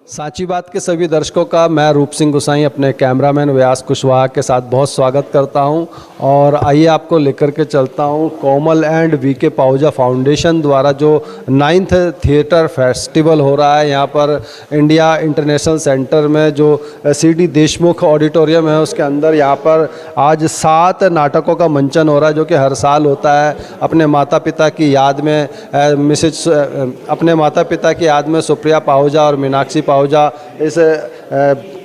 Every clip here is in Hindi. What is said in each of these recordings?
सांची बात के सभी दर्शकों का मैं रूप सिंह गुसाई अपने कैमरामैन व्यास कुशवाहा के साथ बहुत स्वागत करता हूं और आइए आपको लेकर के चलता हूं कोमल एंड वीके पाहुजा फाउंडेशन द्वारा जो 9th थिएटर फेस्टिवल हो रहा है यहाँ पर इंडिया इंटरनेशनल सेंटर में जो सीडी देशमुख ऑडिटोरियम है उसके अंदर यहाँ पर आज 7 नाटकों का मंचन हो रहा है जो कि हर साल होता है। अपने माता पिता की याद में अपने माता पिता की याद में सुप्रिया पाहुजा और मीनाक्षी पाहुजा इस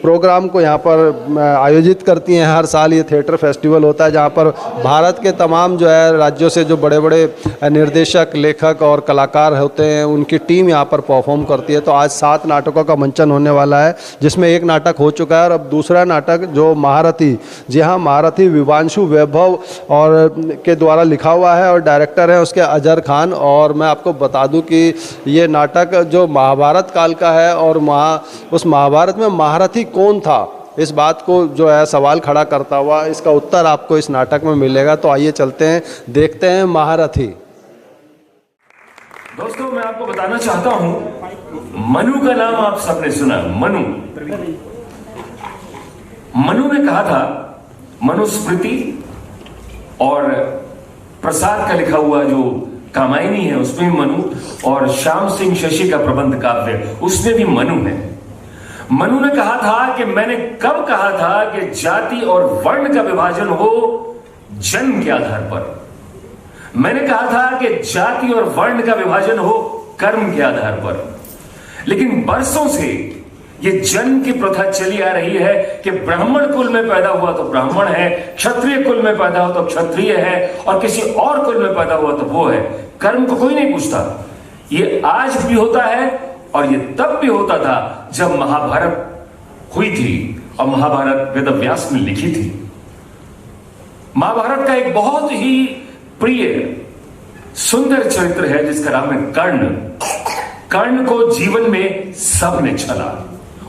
प्रोग्राम को यहाँ पर आयोजित करती हैं। हर साल ये थिएटर फेस्टिवल होता है जहाँ पर भारत के तमाम जो है राज्यों से जो बड़े बड़े निर्देशक, लेखक और कलाकार होते हैं उनकी टीम यहाँ पर परफॉर्म करती है। तो आज 7 नाटकों का मंचन होने वाला है जिसमें एक नाटक हो चुका है और अब दूसरा नाटक जो महारथी, जी हाँ, महारथी विवांशु वैभव और के द्वारा लिखा हुआ है और डायरेक्टर है उसके अजहर खान। और मैं आपको बता दूं कि ये नाटक जो महाभारत काल का है और उस महाभारत में महारथी कौन था, इस बात को जो है सवाल खड़ा करता हुआ इसका उत्तर आपको इस नाटक में मिलेगा। तो आइए चलते हैं, देखते हैं महारथी। दोस्तों, मैं आपको बताना चाहता हूं, मनु का नाम आप सबने सुना। मनु ने कहा था, मनुस्मृति और प्रसाद का लिखा हुआ जो कामायनी है उसमें भी मनु, और श्याम सिंह शशि का प्रबंध काव्य उसमें भी मनु है। मनु ने कहा था कि मैंने कब कहा था कि जाति और वर्ण का विभाजन हो जन्म के आधार पर। मैंने कहा था कि जाति और वर्ण का विभाजन हो कर्म के आधार पर। लेकिन बरसों से यह जन्म की प्रथा चली आ रही है कि ब्राह्मण कुल में पैदा हुआ तो ब्राह्मण है, क्षत्रिय कुल में पैदा हुआ तो क्षत्रिय है, और किसी और कुल में पैदा हुआ तो वो है। कर्म को कोई नहीं पूछता। ये आज भी होता है और ये तब भी होता था जब महाभारत हुई थी और महाभारत वेदव्यास ने लिखी थी। महाभारत का एक बहुत ही प्रिय सुंदर चरित्र है जिसका नाम है कर्ण। कर्ण को जीवन में सबने छला,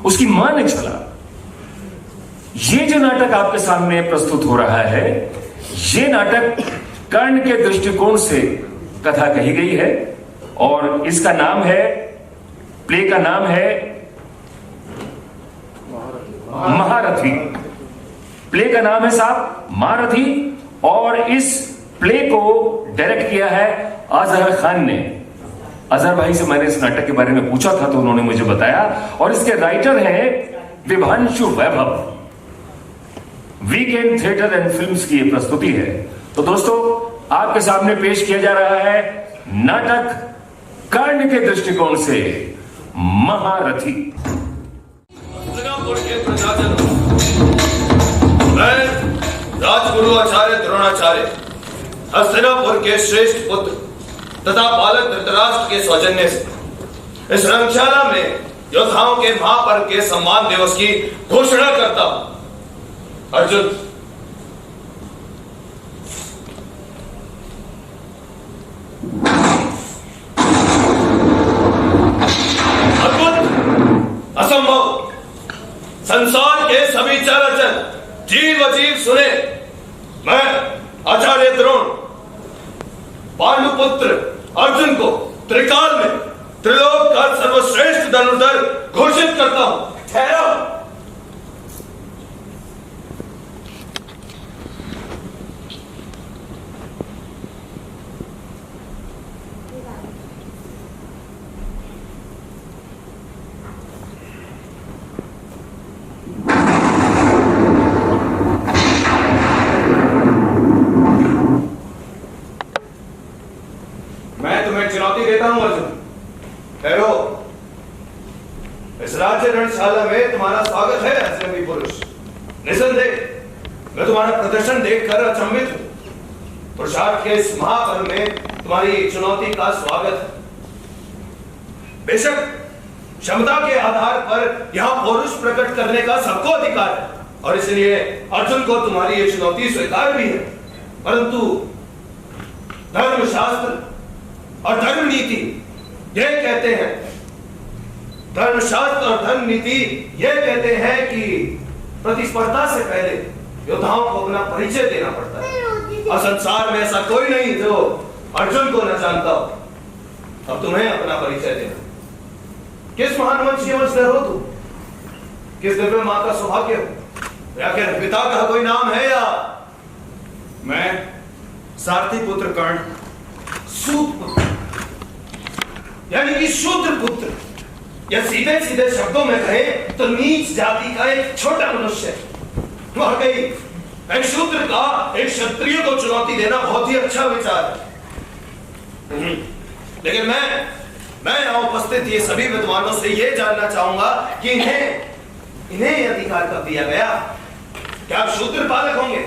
उसकी मां ने छला। ये जो नाटक आपके सामने प्रस्तुत हो रहा है, ये नाटक कर्ण के दृष्टिकोण से कथा कही गई है और इसका नाम है, प्ले का नाम है महारथी। प्ले का नाम है साहब महारथी, और इस प्ले को डायरेक्ट किया है अजहर खान ने। अजहर भाई से मैंने इस नाटक के बारे में पूछा था तो उन्होंने मुझे बताया, और इसके राइटर हैं विवांशु वैभव। वीकेंड थिएटर एंड फिल्म्स की यह प्रस्तुति है। तो दोस्तों, आपके सामने पेश किया जा रहा है नाटक कर्ण के दृष्टिकोण से महारथी। हस्तिनापुर के प्रजाजन, मैं राजगुरु आचार्य द्रोणाचार्य, हस्तिनापुर के श्रेष्ठ पुत्र तथा बालक धृतराष्ट्र के सौजन्य से इस रंगशाला में योद्धाओं के महापर्व के सम्मान दिवस की घोषणा करता हूं। अर्जुन, असंभव, संसार के सभी चराचर जीव अजीव सुने। मैं आचार्य द्रोण पांडुपुत्र अर्जुन को त्रिकाल में त्रिलोक का सर्वश्रेष्ठ धनुर्धर घोषित करता हूं। ठहरो। चुनौती देता हूं अर्जुन, ठहरो। इस राज्य रणशाला में तुम्हारा स्वागत है अजनबी पुरुष। निसंदेह मैं तुम्हारा प्रदर्शन देखकर अचंभित हूं। पुरुषार्थ के इस महापर्व में तुम्हारी चुनौती का स्वागत है। बेशक क्षमता के आधार पर यहां पौरुष प्रकट करने का सबको अधिकार है और इसलिए अर्जुन को तुम्हारी ये चुनौती स्वीकार भी है। परंतु धर्मशास्त्र और धर्म नीति यह कहते हैं, धर्मशास्त्र और धर्म नीति यह कहते हैं कि प्रतिस्पर्धा से पहले योद्धाओं को अपना परिचय देना पड़ता है। और संसार में ऐसा कोई नहीं जो अर्जुन को न जानता हो। अब तुम्हें अपना परिचय देना। किस महान वंशीय वंशधर हो तू? किस दिव्य मां का सौभाग्य हो? या फिर पिता का कोई नाम है? या मैं सारथी पुत्र कर्ण, सूत पुत्र, यानी कि शूद्र पुत्र, या सीधे सीधे शब्दों में कहे तो नीच जाति का एक छोटा मनुष्य। वाकई एक शूद्र का एक क्षत्रिय को चुनौती देना बहुत ही अच्छा विचार है। लेकिन मैं यहां उपस्थित ये सभी विद्वानों से ये जानना चाहूंगा कि इन्हें अधिकार कब दिया गया? क्या आप शूद्र पालक होंगे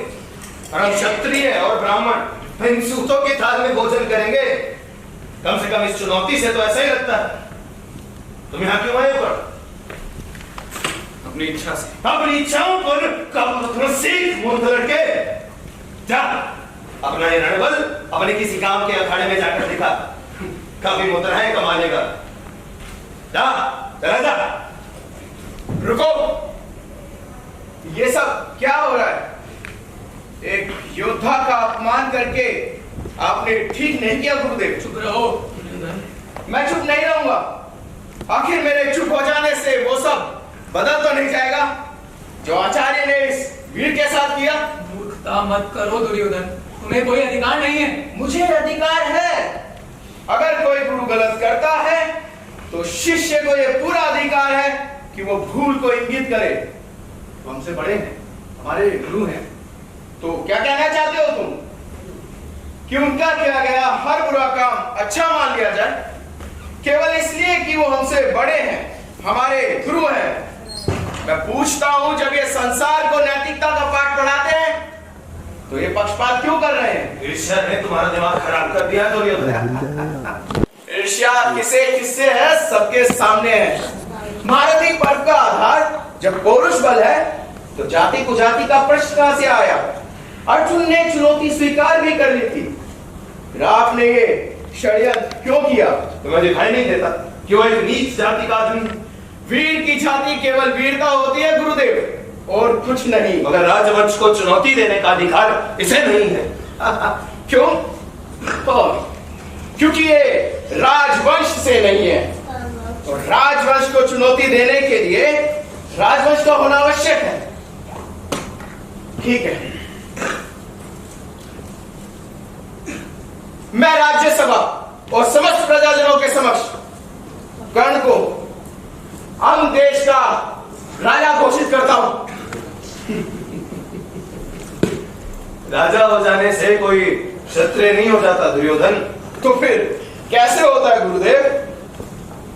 और हम क्षत्रिय और ब्राह्मण इन सूतों की थाल में भोजन करेंगे? कम से कम इस चुनौती से तो ऐसा ही लगता है। तुम यहां क्यों आए ऊपर? अपनी इच्छा से। अपनी इच्छाओं पर कब सीख मूर्ख लड़के, जा अपना ये रणबल अपने किसी काम के अखाड़े में जाकर दिखा। काफी मुद्राएं कमा लेगा। जा चला जा। रुको, ये सब क्या हो रहा है? एक योद्धा का अपमान करके आपने ठीक नहीं किया गुरुदेव। चुप रहो। मैं चुप नहीं रहूंगा। आखिर मेरे चुप हो जाने से वो सब बदल तो नहीं जाएगा जो आचार्य ने इस वीर के साथ किया? मूर्खता मत करो दुर्योधन, तुम्हें कोई अधिकार नहीं है। मुझे अधिकार है। अगर कोई गुरु गलत करता है तो शिष्य को यह पूरा अधिकार है कि वो भूल को इंगित करे। तो हमसे बड़े हैं, हमारे गुरु हैं, तो क्या कहना चाहते हो तुम कि उनका किया गया हर बुरा काम अच्छा मान लिया जाए केवल इसलिए कि वो हमसे बड़े हैं, हमारे गुरु हैं? मैं पूछता हूं, जब ये संसार को नैतिकता का पाठ पढ़ाते हैं तो ये पक्षपात क्यों कर रहे हैं? ईर्ष्या ने तुम्हारा दिमाग खराब कर दिया दुर्योधन। ईर्ष्या किसे किससे है? सबके सामने है। महारथी पर्व का आधार जब पौरुष बल है तो जाति कुजाति का प्रश्न कहां से आया? अर्जुन ने चुनौती स्वीकार भी कर ली थी, फिर आपने ये षड्यंत्र क्यों किया? तुम्हें दिखाई नहीं देता कि वो एक नीच जाति का आदमी? वीर की जाति केवल वीरता होती है गुरुदेव, और कुछ नहीं। मगर राजवंश को चुनौती देने का अधिकार इसे नहीं है। क्यों? क्योंकि ये राजवंश से नहीं है, और राजवंश को चुनौती देने के लिए राजवंश का होना आवश्यक है। ठीक है, मैं राज्यसभा और समस्त प्रजाजनों के समक्ष कर्ण को हम देश का राजा घोषित करता हूं। राजा हो जाने से कोई क्षत्रिय नहीं हो जाता दुर्योधन। तो फिर कैसे होता है गुरुदेव?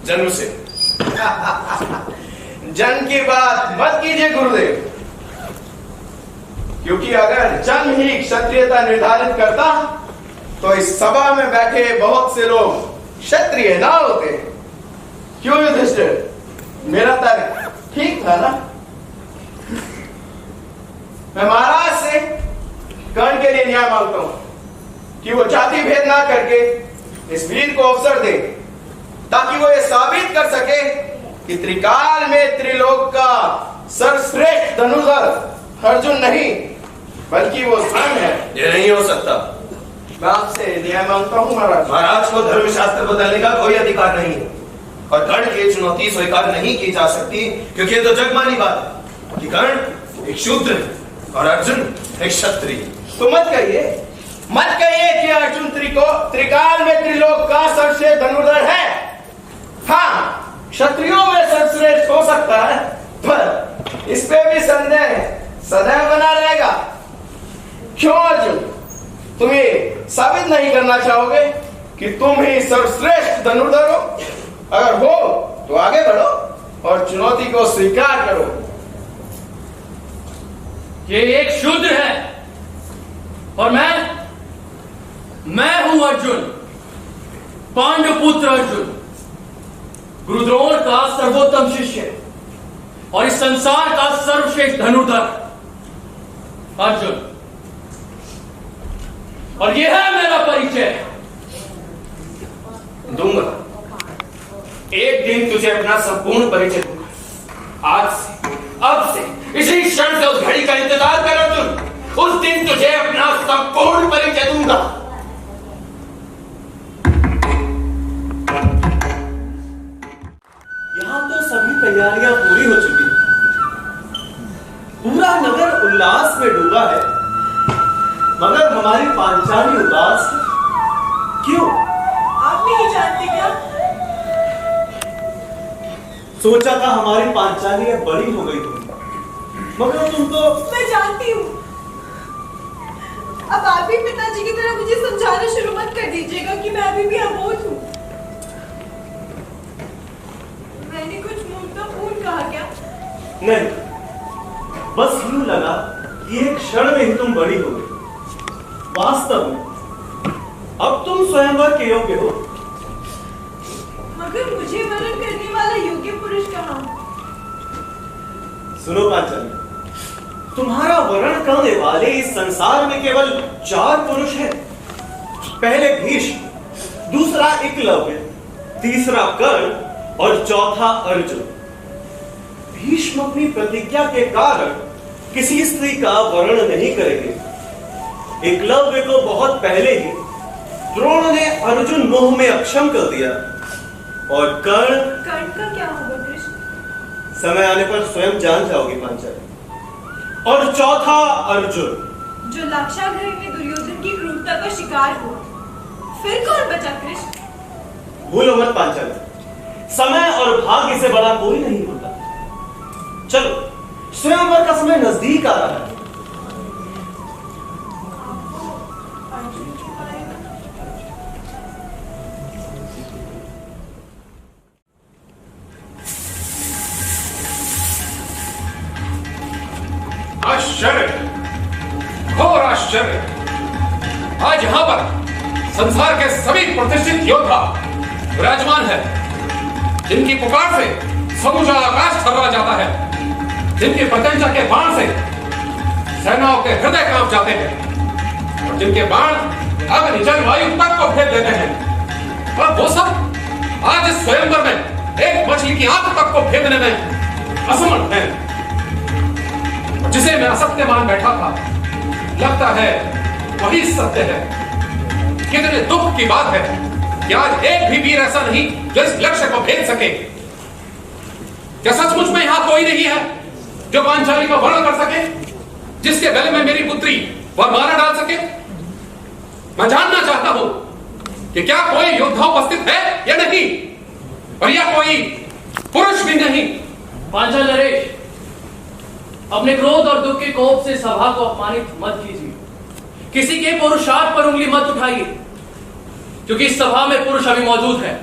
जन्म से। जन्म की बात मत कीजिए गुरुदेव, क्योंकि अगर जन्म ही क्षत्रियता निर्धारित करता तो इस सभा में बैठे बहुत से लोग क्षत्रिय ना होते। क्यों युधिष्ठिर, मेरा तर्क ठीक था ना? मैं महाराज से कर्ण के लिए न्याय मांगता हूं कि वो जाति भेद ना करके इस वीर को अवसर दे, ताकि वो ये साबित कर सके कि त्रिकाल में त्रिलोक का सर्वश्रेष्ठ धनुर्धर अर्जुन नहीं बल्कि वो स्वयं है। ये नहीं हो सकता। मैं आपसे न्याय मांगता हूं महाराज। महाराज को धर्मशास्त्र बदलने का कोई अधिकार नहीं है, और कर्ण की चुनौती स्वीकार नहीं की जा सकती, क्योंकि ये तो जगमानी बात है कि कर्ण एक शूद्र है और अर्जुन एक क्षत्रिय। तो मत कहिए कि अर्जुन त्रिकाल में त्रिलोक का सर्वश्रेष्ठ धनुर्धर है। हाँ, क्षत्रियों में सर्वश्रेष्ठ हो सकता है, पर इस पे भी संदेह सदैव बना रहेगा। क्यों अर्जुन, तुम ये साबित नहीं करना चाहोगे कि तुम ही सर्वश्रेष्ठ धनुर्धर हो? अगर हो तो आगे बढ़ो और चुनौती को स्वीकार करो। ये एक शूद्र है और मैं हूं अर्जुन, पांडुपुत्र अर्जुन, गुरुद्रोण का सर्वोत्तम शिष्य और इस संसार का सर्वश्रेष्ठ धनुर्धर अर्जुन। और यह है मेरा परिचय। दूंगा, एक दिन तुझे अपना संपूर्ण परिचय दूंगा। आज से, अब से, इसी क्षण से उस घड़ी का इंतजार कर अर्जुन। उस दिन तुझे अपना संपूर्ण परिचय दूंगा। यहां तैयारियां पूरी हो चुकी हैं। पूरा नगर उल्लास में डूबा है, मगर हमारी पांचाली उदास है। क्यों? आप नहीं जानते क्या? सोचा था हमारी पांचाली अब बड़ी हो गई थी, मगर तुम तो। मैं जानती हूँ। अब आप भी पिताजी की तरह मुझे समझाना शुरू मत कर दीजिएगा कि मैं अभी भी अबोध हूँ। मैंने कुछ मूर्खतापूर्ण कहा क्या? नहीं, बस यूं लगा कि एक क्षण में ही तुम बड़ी हो गई। वास्तव में अब तुम स्वयंवर के योग्य हो। मगर मुझे वरण करने वाला योग्य पुरुष कहाँ? सुनो पांचाली, तुम्हारा वरण करने वाले इस संसार में केवल 4 पुरुष हैं। पहले भीष्म, दूसरा एकलव्य, तीसरा कर्ण और चौथा अर्जुन। भीष्म अपनी प्रतिज्ञा के कारण किसी स्त्री का वरण नहीं करेंगे। एकलव्य को बहुत पहले ही द्रोण ने अर्जुन मोह में अक्षम कर दिया, और कर्ण का क्या होगा कृष्ण? समय आने पर स्वयं जान जाओगी पांचाली। और चौथा अर्जुन, जो लाक्षागृह में दुर्योधन की क्रूरता का शिकार हुआ। फिर कौन बचा कृष्ण? भूलो मत पांचाली, समय और भाग्य से बड़ा कोई नहीं होता। चलो, स्वयंवर का समय नजदीक आ रहा है। अर्जुन के बारे में आश्चर्य, घोर आश्चर्य। आज यहां पर संसार के सभी प्रतिष्ठित योद्धा विराजमान है, जिनकी पुकार से समूचा आकाश थर्रा जाता है, जिनकी प्रत्यंचा के बाण से सेनाओं के हृदय कांप जाते हैं, और जिनके बाण अग्नि जल वायु तक को फेर देते हैं। और वो सब आज इस स्वयंवर में एक मछली की आंख तक को फेरने में असमर्थ हैं। जिसे मैं असत्य मान बैठा था, लगता है वही सत्य है। कितने दुख की बात है कि आज एक भी वीर ऐसा नहीं जो इस लक्ष्य को भेद सके। क्या सचमुच में यहां कोई नहीं है जो पांचाली का वर्ण कर सके, जिसके गले में मेरी पुत्री वरमाला डाल सके? मैं जानना चाहता हूं कि क्या कोई योद्धा उपस्थित है या नहीं, और या कोई पुरुष भी नहीं। पांचाल नरेश, अपने क्रोध और दुख के कोप से सभा को अपमानित मत कीजिए। किसी के पुरुषार्थ पर उंगली मत उठाइए, क्योंकि इस सभा में पुरुष अभी मौजूद है।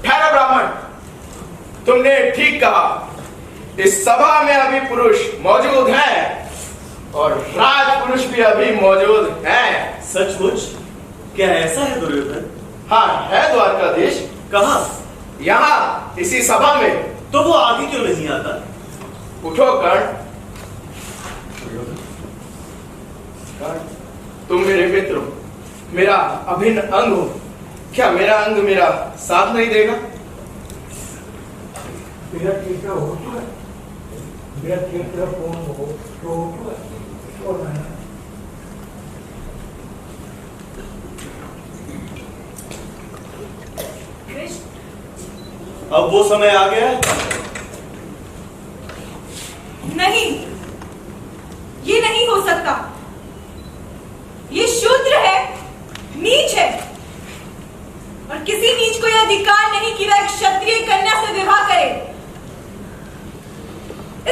ठहरो ब्राह्मण, तुमने ठीक कहा। इस सभा में अभी पुरुष मौजूद हैं, और राजपुरुष भी अभी मौजूद हैं। सचमुच? क्या ऐसा है दुर्योधन? हाँ, है द्वारकाधीश। कहां? यहाँ इसी सभा में। तो वो आगे क्यों नहीं आता? उठो कर्ण। तुम मेरे मित्र हो, मेरा अभिन्न अंग हो। क्या मेरा अंग मेरा साथ नहीं देगा? मेरा टीका हो चुका, मेरा टीका कौन हो चुका और मैं अब वो समय आ गया है। नहीं, ये नहीं हो सकता। ये शूद्र है, नीच है, और किसी नीच को यह अधिकार नहीं कि वह एक क्षत्रिय कन्या से विवाह करे।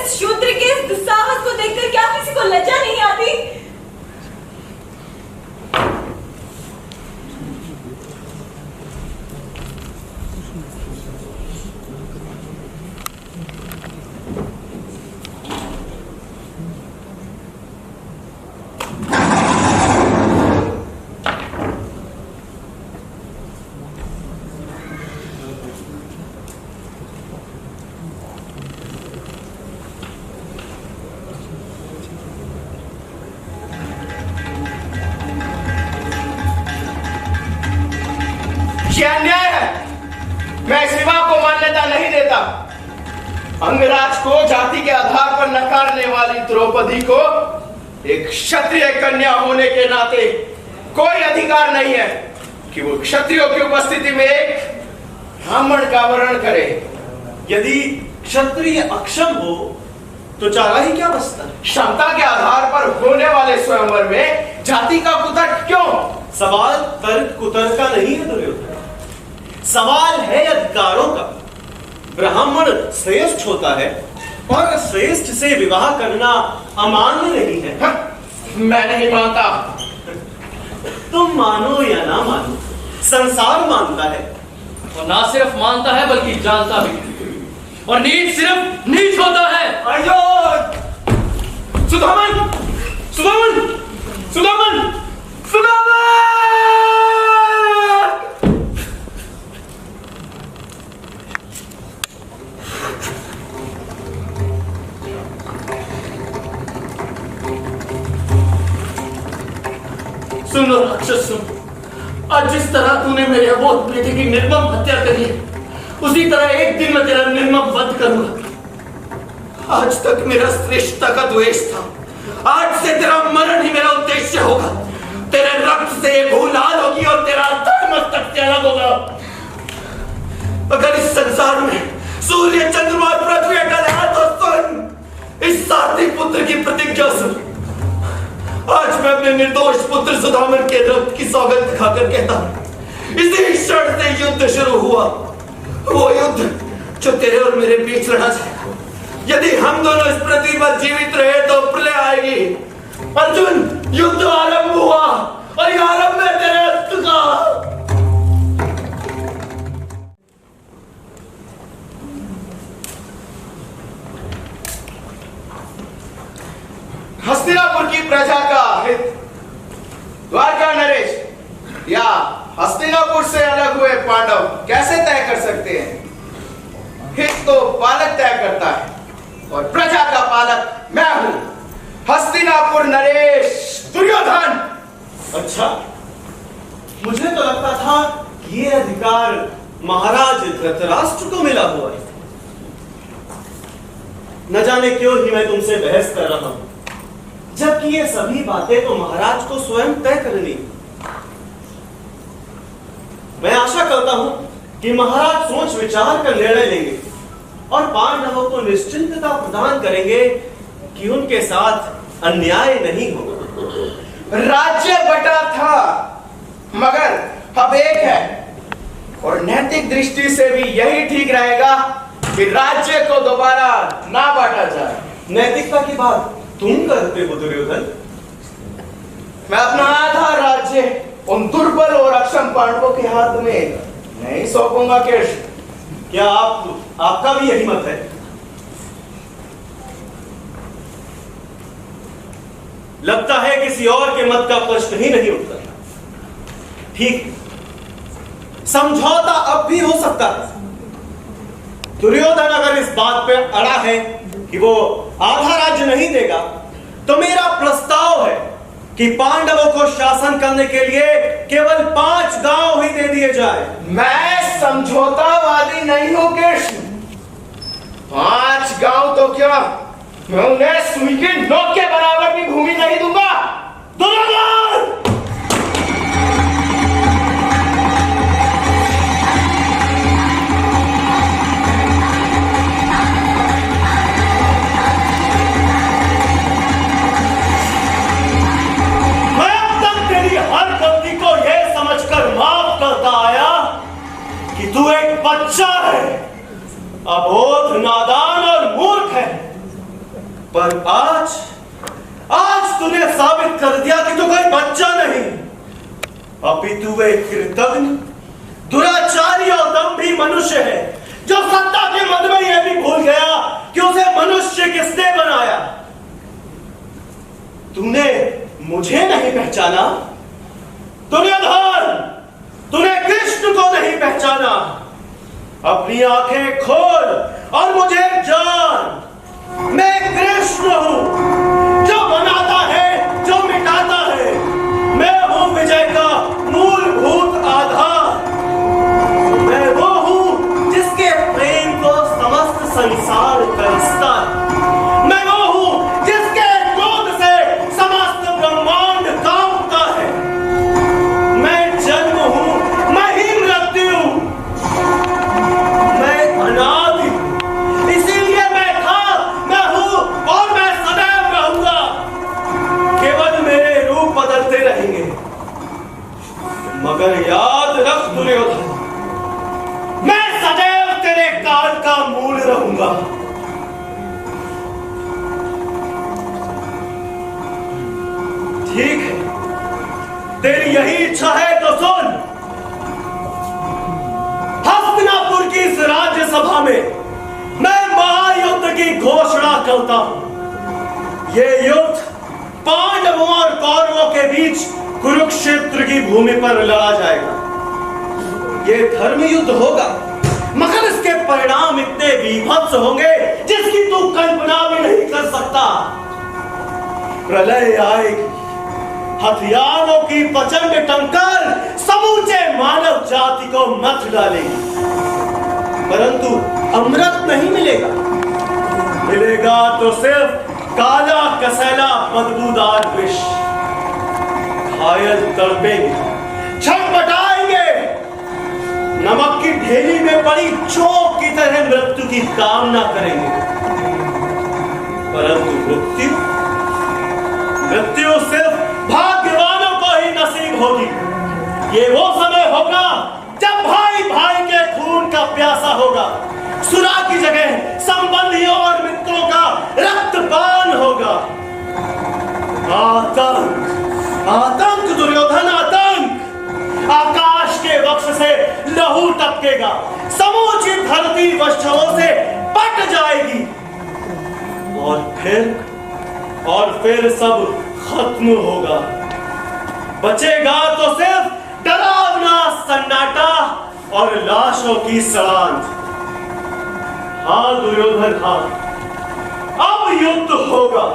इस शूद्र के इस दुस्साहस को देखकर क्या किसी को लज्जा नहीं आती? यह अन्याय है। मैं इस विवाह को मान्यता नहीं देता। अंगराज को जाति के आधार पर नकारने वाली द्रौपदी को एक क्षत्रिय कन्या होने के नाते कोई अधिकार नहीं है कि वो क्षत्रियों की उपस्थिति में एक ब्राह्मण का वरण करे। यदि क्षत्रिय अक्षम हो तो चारा ही क्या बचता है? क्षमता के आधार पर होने वाले स्वयंवर में जाति का कुतर्क क्यों? सवाल तर्क कुतर्क का नहीं है दुर्योधन, सवाल है अधिकारों का। ब्राह्मण श्रेष्ठ होता है और श्रेष्ठ से विवाह करना अमान्य नहीं है। मैं नहीं मानता। तुम मानो या ना मानो, संसार मानता है। और ना सिर्फ मानता है बल्कि जानता भी। और नीच सिर्फ नीच होता है। अयो! सुदामन! सुदामन! सुदामन! सुदामन! सुनो राक्षस सुन, आज जिस तरह तूने मेरे अबोध बेटे की निर्मम हत्या करी है, उसी तरह एक दिन मैं तेरा निर्मम वध करूंगा। आज तक मेरा श्रेष्ठता का द्वेष था, आज से तेरा मरण ही मेरा उद्देश्य होगा। तेरे रक्त से ये भूल लाल होगी और तेरा धर्म मस्तक से अलग होगा। अगर इस संसार में सूर्य चंद्रमा और पृथ्वी अटल है तो सुन, इस साथी पुत्र की प्रतिज्ञा सुन। आज मैं अपने निर्दोष पुत्र सुदामन के रक्त की सौगंध दिखाकर कहता हूं, इसी क्षण से युद्ध शुरू हुआ, वो युद्ध जो तेरे और मेरे बीच लड़ा जाएगा। यदि हम दोनों इस पृथ्वी पर जीवित रहे तो प्रलय आएगी। अर्जुन, युद्ध आरंभ हुआ और ये आरंभ है तेरे अस्त्र का। हस्तिनापुर की प्रजा का हित द्वारका नरेश या हस्तिनापुर से अलग हुए पांडव कैसे तय कर सकते हैं? हित तो पालक तय करता है और प्रजा का पालक मैं हूं, हस्तिनापुर नरेश दुर्योधन। अच्छा, मुझे तो लगता था कि ये अधिकार महाराज धृतराष्ट्र को मिला हुआ है। न जाने क्यों ही मैं तुमसे बहस कर रहा हूं, जबकि ये सभी बातें तो महाराज को स्वयं तय करनी। मैं आशा करता हूं कि महाराज सोच विचार कर निर्णय लेंगे और पांडवों को निश्चिंतता प्रदान करेंगे कि उनके साथ अन्याय नहीं होगा। राज्य बटा था मगर अब एक है और नैतिक दृष्टि से भी यही ठीक रहेगा कि राज्य को दोबारा ना बांटा जाए। नैतिकता की बात तुम करते हो दुर्योधन? मैं अपना आधा राज्य उन दुर्बल और अक्षम पांडवों के हाथ में नहीं सौंपूंगा। कृष्ण, क्या आपका भी यही मत है? लगता है किसी और के मत का प्रश्न ही नहीं उठता। ठीक, समझौता अब भी हो सकता है। दुर्योधन अगर इस बात पे अड़ा है कि वो आधा राज्य नहीं देगा, तो मेरा प्रस्ताव है कि पांडवों को शासन करने के लिए केवल 5 गांव ही दे दिए जाए। मैं समझौतावादी नहीं हूं कृष्ण। 5 गांव तो क्या, मैं उन्हें सुई की नोक के बराबर भी भूमि नहीं दूंगा। दुर्योधन! हर गलती को यह समझकर माफ करता आया कि तू एक बच्चा है, अबोध, नादान और मूर्ख है। पर आज तूने साबित कर दिया कि तू कोई बच्चा नहीं, अपितु एक कृतज्ञ, दुराचारी और दंभी मनुष्य है, जो सत्ता के मद में यह भी भूल गया कि उसे मनुष्य किसने बनाया। तूने मुझे नहीं पहचाना दुर्योधन, तूने कृष्ण को नहीं पहचाना। अपनी आंखें खोल और मुझे जान, मैं कृष्ण हूं, जो बनाता है, जो मिटाता है। मैं हूं विजय का मूलभूत आधार। मैं वो हूं जिसके प्रेम को समस्त संसार तरसता है। मैं वो हूं जिसके क्रोध से समस्त ब्रह्मांड कांपता है। मैं जन्म हूं, मैं ही मृत्यु, मैं अनादि, इसीलिए का मूल रहूंगा। ठीक है, तेरी यही इच्छा है तो सुन। हस्तिनापुर की इस राज्यसभा में मैं महायुद्ध की घोषणा करता हूं। ये युद्ध पांडवों और कौरवों के बीच कुरुक्षेत्र की भूमि पर लड़ा जाएगा। ये धर्म युद्ध होगा, मगर इसके परिणाम इतने बीभत्स होंगे जिसकी तू कल्पना भी नहीं कर सकता। प्रलय आएगी, हथियारों की प्रचंड टंकार समूचे मानव जाति को मत डालेगी, परंतु अमृत नहीं मिलेगा। मिलेगा तो सिर्फ काला कसैला बदबूदार विष। घायल तड़पेंगे, छटपटाएंगे, नमक की ढेली में पड़ी चोक की तरह मृत्यु की कामना करेंगे, परंतु मृत्यु सिर्फ भाग्यवानों को ही नसीब होगी। ये वो समय होगा जब भाई भाई के खून का प्यासा होगा, सुरा की जगह संबंधियों और मित्रों का रक्तपान होगा। आतंक, आतंक दुर्योधन, आतंक। आकाश के वक्ष से लहू टपकेगा, समूची धरती वस्त्रों से पट जाएगी और फिर सब खत्म होगा। बचेगा तो सिर्फ डरावना सन्नाटा और लाशों की सड़ांध। हाँ दुर्योधन, हाँ, अब युद्ध होगा।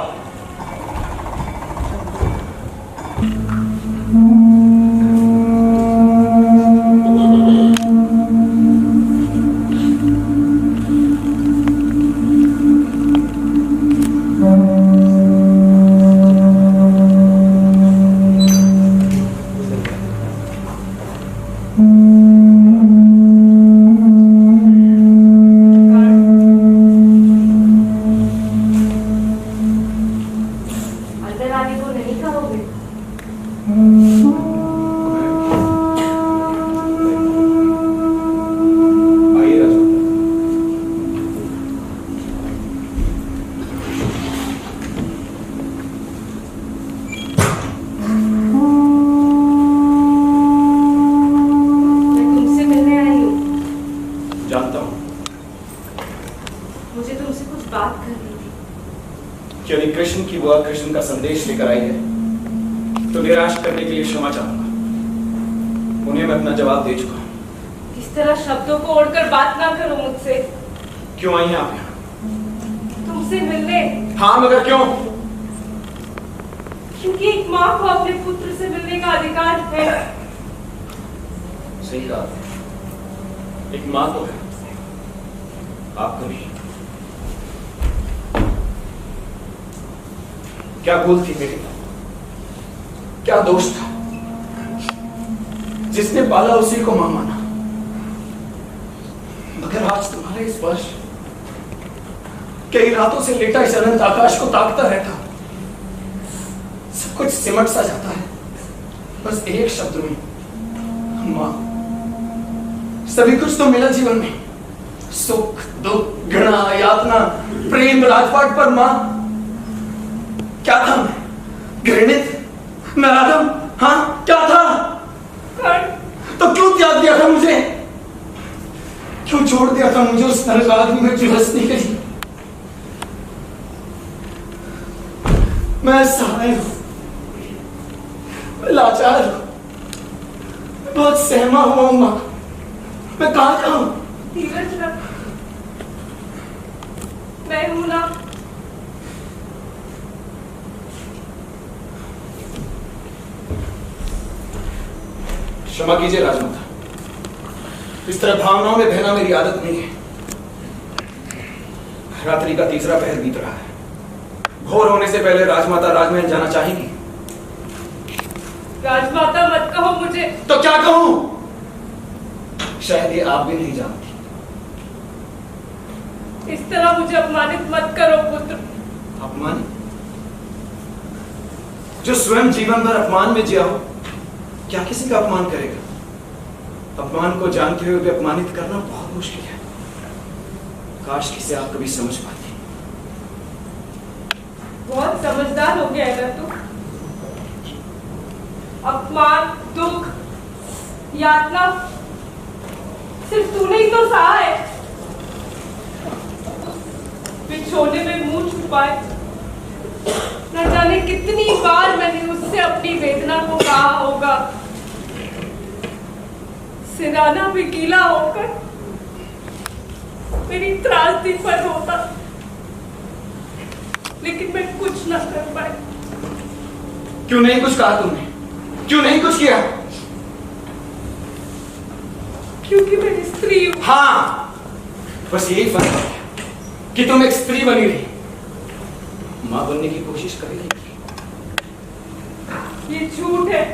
कृष्ण की बुआ कृष्ण का संदेश लेकर आई है तो निराश करने के लिए क्षमा चाहूंगा। उन्हें मैं अपना जवाब दे चुका हूं। इस तरह शब्दों को ओढ़कर बात ना करो मुझसे। क्यों आई हैं आप यहाँ? तुमसे मिलने। हाँ, मगर क्यों? क्योंकि एक माँ को अपने पुत्र से मिलने का अधिकार है। सही कहा, एक माँ को है, आपको नहीं। क्या भूल थी मेरी? क्या दोष था? जिसने पाला उसी को मां माना, मगर आज तुम्हारे स्पर्श कई रातों से लेटा इस अनंत आकाश को ताकता रहता, सब कुछ सिमट सा जाता है बस एक शब्द में, मां। सभी कुछ तो मिला जीवन में, सुख दुख घृणा यातना प्रेम राजपाट पर मां। क्या था मैं? घृणित, नराधम? हाँ, क्या था? तो क्यों त्याग दिया था मुझे? क्यों छोड़ दिया था मुझे उस नरकाग्नि में झुलसने के लिए? मैं सहाय हूं, मैं लाचार हूं, मैं बहुत सहमा हुआ हूं मां। मैं कहां जाऊं? धीरज रख, मैं हूं ना। क्षमा कीजिए राजमाता, इस तरह भावनाओं में बहना मेरी आदत नहीं है। रात्रि का तीसरा पहर बीत रहा है। भोर होने से पहले राजमाता राजमहल जाना चाहेंगी? राजमाता मत कहो मुझे। तो क्या कहूं? शायद ये आप भी नहीं जानती। इस तरह मुझे अपमानित मत करो पुत्र। अपमान? जो स्वयं जीवन भर अपमान में जिया हो, क्या किसी का अपमान करेगा? अपमान को जानते हुए भी अपमानित करना बहुत मुश्किल है। काश किसे आप कभी समझ पाते। बहुत समझदार हो गया है ना तू। अपमान, दुख, यातना सिर्फ तूने ही तो सहा है। बिछोने में मुंह छुपाए, न जाने कितनी बार मैंने उससे अपनी वेदना को कहा होगा। सिराना भी गीला होकर मेरी त्रासदी पर रोता, लेकिन मैं कुछ न कर पाई। क्यों नहीं कुछ कहा तुमने? क्यों नहीं कुछ किया? क्योंकि मैं स्त्री हूं। हाँ, बस यही फर्क है कि तुम एक स्त्री बनी रही, मां बनने की कोशिश कर रही। ये झूठ है।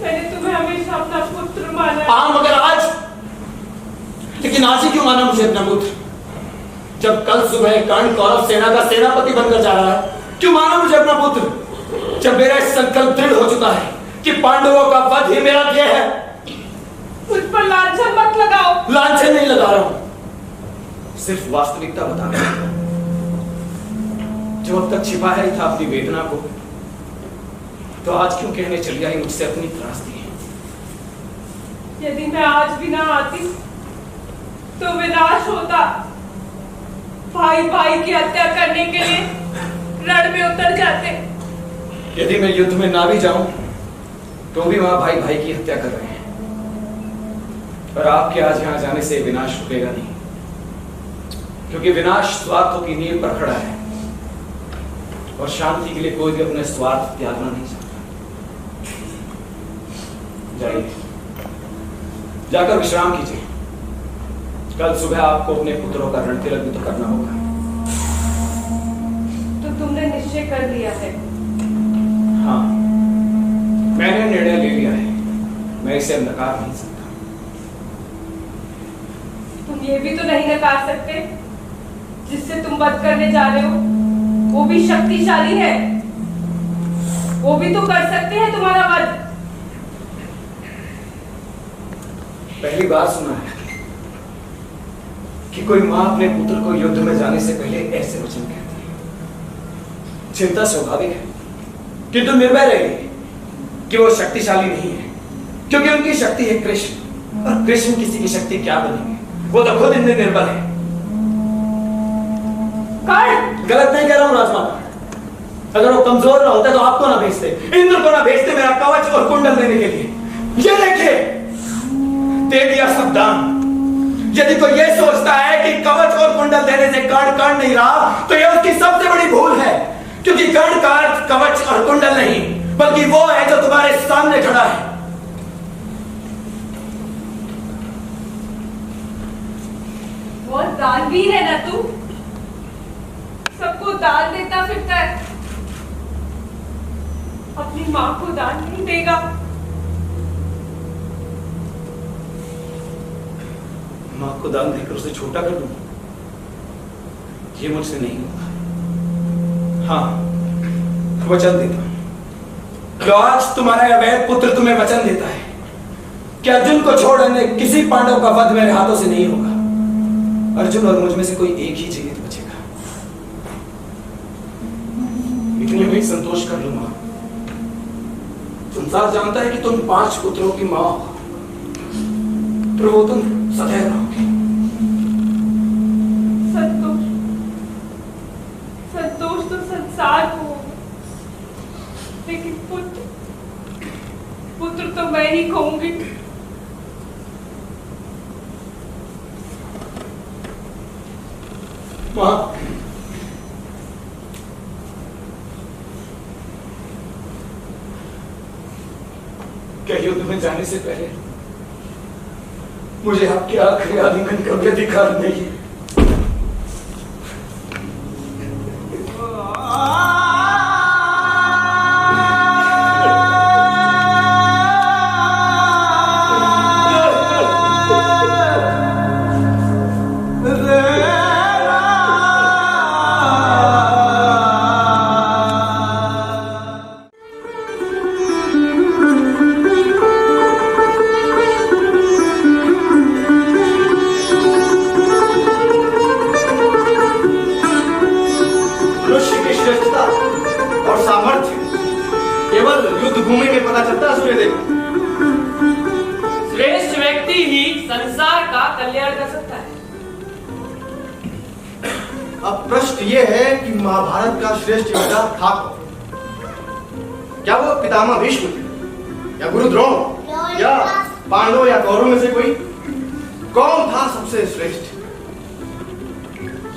मैंने तुम्हें हमेशा अपना पुत्र माना है। हाँ, मगर आज, लेकिन आज ही क्यों माना मुझे अपना पुत्र? जब कल सुबह कर्ण कौरव सेना का सेनापति बनकर जा रहा है, क्यों माना मुझे अपना पुत्र? जब मेरा संकल्प दृढ़ हो चुका है कि पांडवों का वध ही मेरा ध्येय है। मुझ पर लांछन मत लगाओ। लांछन नहीं लगा रहा हूं, सिर्फ वास्तविकता बता रहा हूं। जो अब तक छिपाया ही था अपनी वेदना को, तो आज क्यों कहने चली आई मुझसे अपनी त्रासदी? यदि मैं आज भी ना आती तो विनाश होता। भाई भाई की हत्या करने के लिए रण में उतर जाते। यदि मैं युद्ध में ना भी जाऊं तो भी वहां भाई भाई की हत्या कर रहे हैं। और आपके आज यहां जाने से विनाश रुकेगा नहीं, क्योंकि विनाश स्वार्थों की नींव पर खड़ा है और शांति के लिए कोई भी अपने स्वार्थ त्यागना नहीं चाहता। जाइए, जाकर विश्राम कीजिए। कल सुबह आपको अपने पुत्रों का रण तिलक भी तो करना होगा। तो तुमने निश्चय कर लिया है? हाँ, मैंने निर्णय ले लिया है, मैं इसे नकार नहीं सकता। तुम ये भी तो नहीं नकार सकते जिससे तुम वध करने जा रहे हो वो भी शक्तिशाली है। वो भी तो कर सकते हैं तुम्हारा वध। पहली बार सुना है कि कोई मां अपने पुत्र को युद्ध में जाने से पहले ऐसे वचन कहती है। चिंता स्वाभाविक है, किंतु निर्भय रहिए कि वो शक्तिशाली नहीं है, क्योंकि उनकी शक्ति है कृष्ण, और कृष्ण किसी की शक्ति क्या बनेंगे? वो तो खुद इतने निर्बल है। गलत नहीं कह रहा हूं राजमाता। अगर वो कमजोर ना होते तो आपको ना भेजते, इंद्र को ना भेजते मेरा कवच और कुंडल देने के लिए। ये देखिए, दे दिया सब दान। यदि कोई ये सोचता है कि कवच और कुंडल देने से कर्ण नहीं रहा, तो यह उसकी सबसे बड़ी भूल है, क्योंकि कर्ण का अर्थ कवच और कुंडल नहीं, बल्कि वो है जो तुम्हारे सामने खड़ा है। बहुत दानवीर है ना तू, सबको दान देता फिरता है, अपनी मां को दान नहीं देगा। मां को दान देकर उसे छोटा कर दूं, ये मुझसे नहीं होगा। हाँ, वचन देता हूं। तो आज तुम्हारा अवैध पुत्र तुम्हें वचन देता है कि अर्जुन को छोड़ अन्य किसी पांडव का वध मेरे हाथों से नहीं होगा। अर्जुन और मुझ में से कोई एक ही जीवित बचेगा। इतने में संतोष कर लो मां। संसार जानता है कि तुम 5 पुत्रों की मां हो, पर वो तुम सदैव रहोगे। संतोष तो संसार को होगा, लेकिन पुत्र तो मैं ही कहूंगी। मां, क्या युद्ध में जाने से पहले मुझे आपके आखिरी आलिंगन का भी अधिकार नहीं है? कल्याण कर सकता है? अब प्रश्न ये है कि महाभारत का श्रेष्ठ योद्धा था कौन? क्या वो पितामह भीष्म थे, या गुरु द्रोण, या पांडव, या कौरव में से कोई? कौन था सबसे श्रेष्ठ?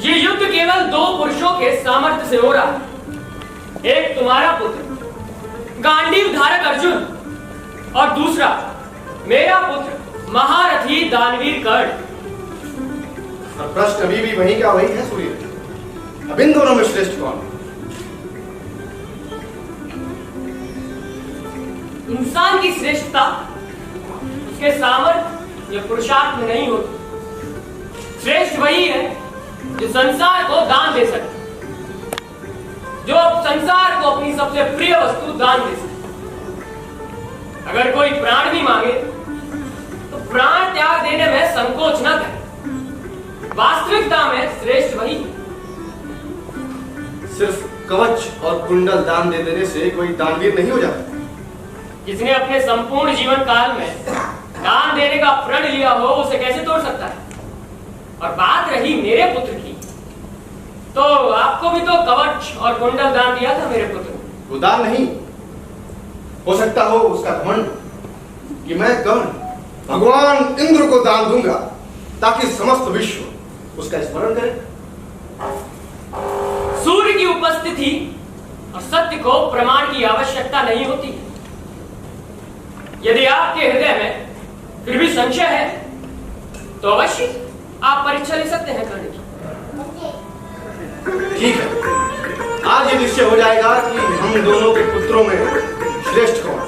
ये युद्ध केवल दो पुरुषों के सामर्थ्य से हो रहा है। एक तुम्हारा पुत्र गांडीव धारक अर्जुन, और दूसरा मेरा पुत्र महारथी दानवीर कर्ण। और प्रश्न अभी भी वही का वही है सूर्य। अब इन दोनों में श्रेष्ठ कौन? इंसान की श्रेष्ठता उसके सामर्थ्य या पुरुषार्थ में नहीं होती। श्रेष्ठ वही है जो संसार को दान दे सके, जो संसार को अपनी सबसे प्रिय वस्तु दान दे सके। अगर कोई प्राण भी मांगे तो प्राण त्याग देने में संकोच न करे। वास्तविकता में श्रेष्ठ वही है। सिर्फ कवच और कुंडल दान दे देने से कोई दानवीर नहीं हो जाता। जिसने अपने संपूर्ण जीवन काल में दान देने का प्रण लिया हो उसे कैसे तोड़ सकता है? और बात रही मेरे पुत्र की, तो आपको भी तो कवच और कुंडल दान दिया था मेरे पुत्र ने। वो दान नहीं हो सकता हो उसका घमंड कि मैं कर्ण भगवान इंद्र को दान दूंगा ताकि समस्त विश्व उसका स्मरण करे। सूर्य की उपस्थिति और सत्य को प्रमाण की आवश्यकता नहीं होती। यदि आपके हृदय में फिर भी संशय है तो अवश्य आप परीक्षा ले सकते हैं कर्ण की। ठीक है, आज ये निश्चय हो जाएगा कि हम दोनों के पुत्रों में श्रेष्ठ कौन।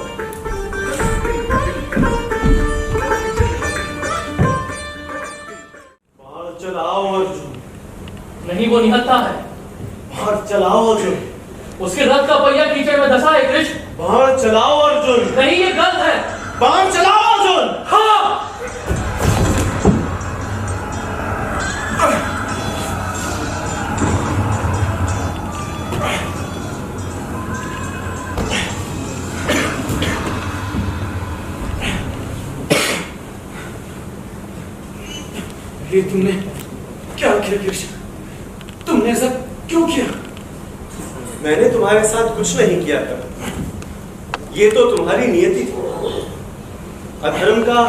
बाण चलाओ अर्जुन। नहीं, वो निहत्था है। बाण चलाओ अर्जुन। उसके रथ का पहिया कीचड़ में धंसा है कृष्ण। बाण चलाओ अर्जुन। नहीं, ये गलत है। बाण चलाओ अर्जुन। हाँ, ये तुमने क्या किया कृष्ण? तुमने ऐसा क्यों किया? मैंने तुम्हारे साथ कुछ नहीं किया था। ये तो तुम्हारी नियति थी। अधर्म का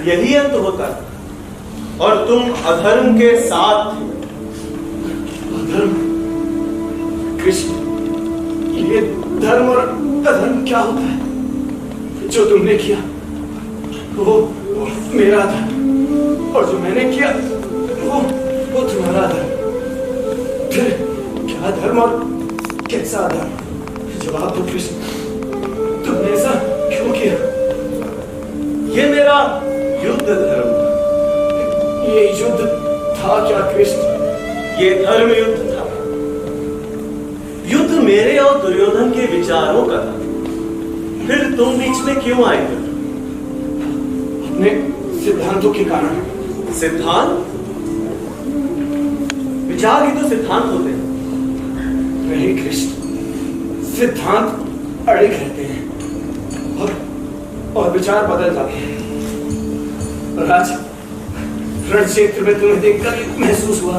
यही अंत होता है और तुम अधर्म के साथ थे। अधर्म? कृष्ण, ये धर्म और अधर्म क्या होता है? जो तुमने किया वो मेरा था, और जो मैंने किया वो तुम्हारा धर्म। फिर क्या धर्म और कैसा अधर्म? जवाब दो कृष्ण, तुमने ऐसा क्यों किया? ये मेरा युद्ध धर्म था। ये युद्ध था क्या कृष्ण? ये धर्म युद्ध था। युद्ध मेरे और दुर्योधन के विचारों का था। फिर तुम बीच में क्यों आए थे? अपने सिद्धांतों के कारण। सिद्धांत? विचार ही तो सिद्धांत होते हैं। नहीं कृष्ण, सिद्धांत अड़े रहते हैं और विचार बदल जाते हैं। और आज रण क्षेत्र में तुम्हें देखकर महसूस हुआ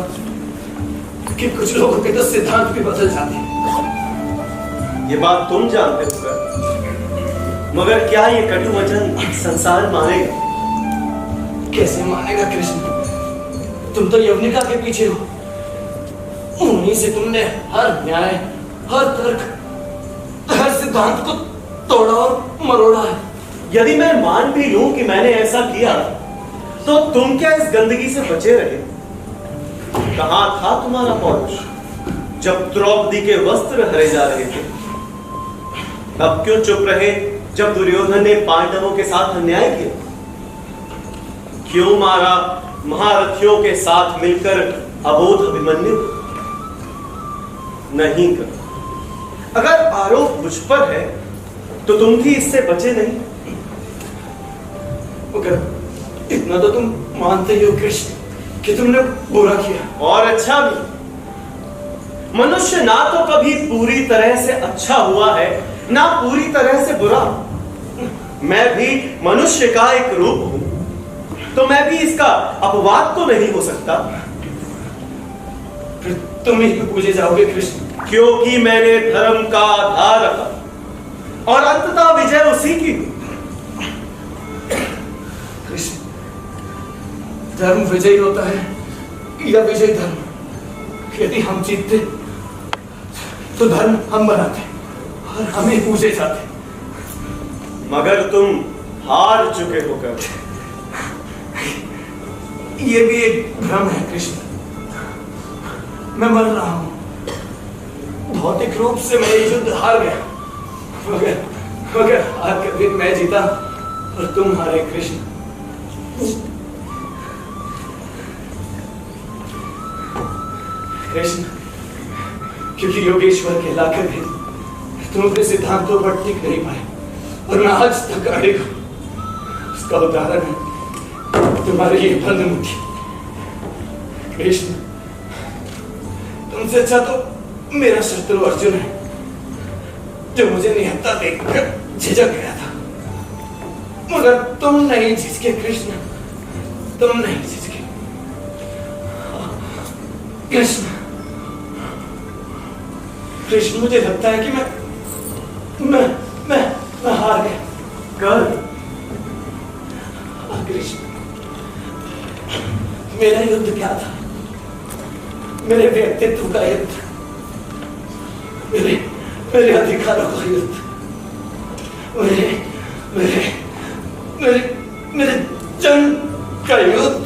कि कुछ लोगों के तो सिद्धांत भी बदल जाते हैं। ये बात तुम जानते हो, मगर क्या ये कटु वचन संसार मानेगा? कैसे मानेगा कृष्ण? तुम तो यवनिका के पीछे हो। उन्हीं से तुमने हर न्याय, हर तर्क, हर सिद्धांत को तोड़ा और मरोड़ा है। यदि मैं मान भी लूं कि मैंने ऐसा किया, तो तुम क्या इस गंदगी से बचे रहे? कहां था तुम्हारा पौरुष जब द्रौपदी के वस्त्र हरे जा रहे थे? अब क्यों चुप रहे जब दुर्योधन ने पांडवों के साथ अन्याय किया? क्यों मारा महारथियों के साथ मिलकर अबोध अभिमन्यु? नहीं कर। अगर आरोप मुझ पर है तो तुम भी इससे बचे नहीं। मगर इतना तो तुम मानते ही हो कृष्ण कि तुमने बुरा किया। और अच्छा भी। मनुष्य ना तो कभी पूरी तरह से अच्छा हुआ है, ना पूरी तरह से बुरा। मैं भी मनुष्य का एक रूप हूं। तो मैं भी इसका अपवाद तो नहीं हो सकता। फिर तुम ही पूजे जाओगे कृष्ण? क्योंकि मैंने धर्म का आधार रखा और अंततः विजय उसी की। कृष्ण, धर्म विजयी होता है या विजय धर्म? यदि हम जीतते तो धर्म हम बनाते और हमें पूजे जाते। मगर तुम हार चुके हो कर। ये भी एक भ्रम है कृष्ण। मैं मर रहा हूं, भौतिक रूप से मैं ये युद्ध हार गया, मगर हार कर भी मैं जीता और तुम हारे कृष्ण। कृष्ण, क्योंकि योगेश्वर के लाकर भी तुम अपने सिद्धांतों पर टिक नहीं पाए और मैं आज तक अड़िग हूं। उसका उदाहरण है तुम्हारे ये बंद मुट्ठी। कृष्ण, तुमसे अच्छा तो मेरा शत्रु अर्जुन है, जो मुझे निहत्था देखकर झिझक गया था। मगर तुम नहीं झिझके कृष्ण, तुम नहीं झिझके। कृष्ण, कृष्ण, मुझे लगता है कि मैं हार गया। कर कृष्ण, मेरा युद्ध क्या था? मेरे व्यक्तित्व का युद्ध, मेरे अधिकारों का युद्ध, मेरे जन्म का युद्ध।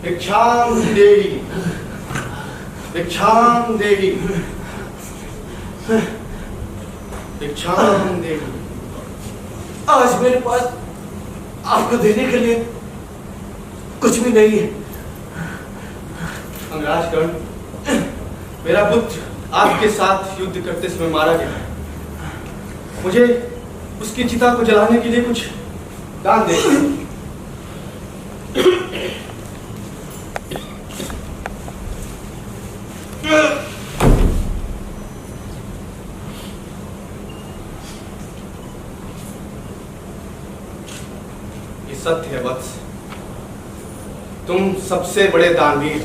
भिक्षाम देहि, भिक्षाम देहि, भिक्षाम देहि। आज मेरे पास आपको देने के लिए कुछ भी नहीं है। अंगराज कर्ण, मेरा पुत्र आपके साथ युद्ध करते समय मारा गया। मुझे उसकी चिता को जलाने के लिए कुछ दान दे। ये सत्य है वत्स, तुम सबसे बड़े दानवीर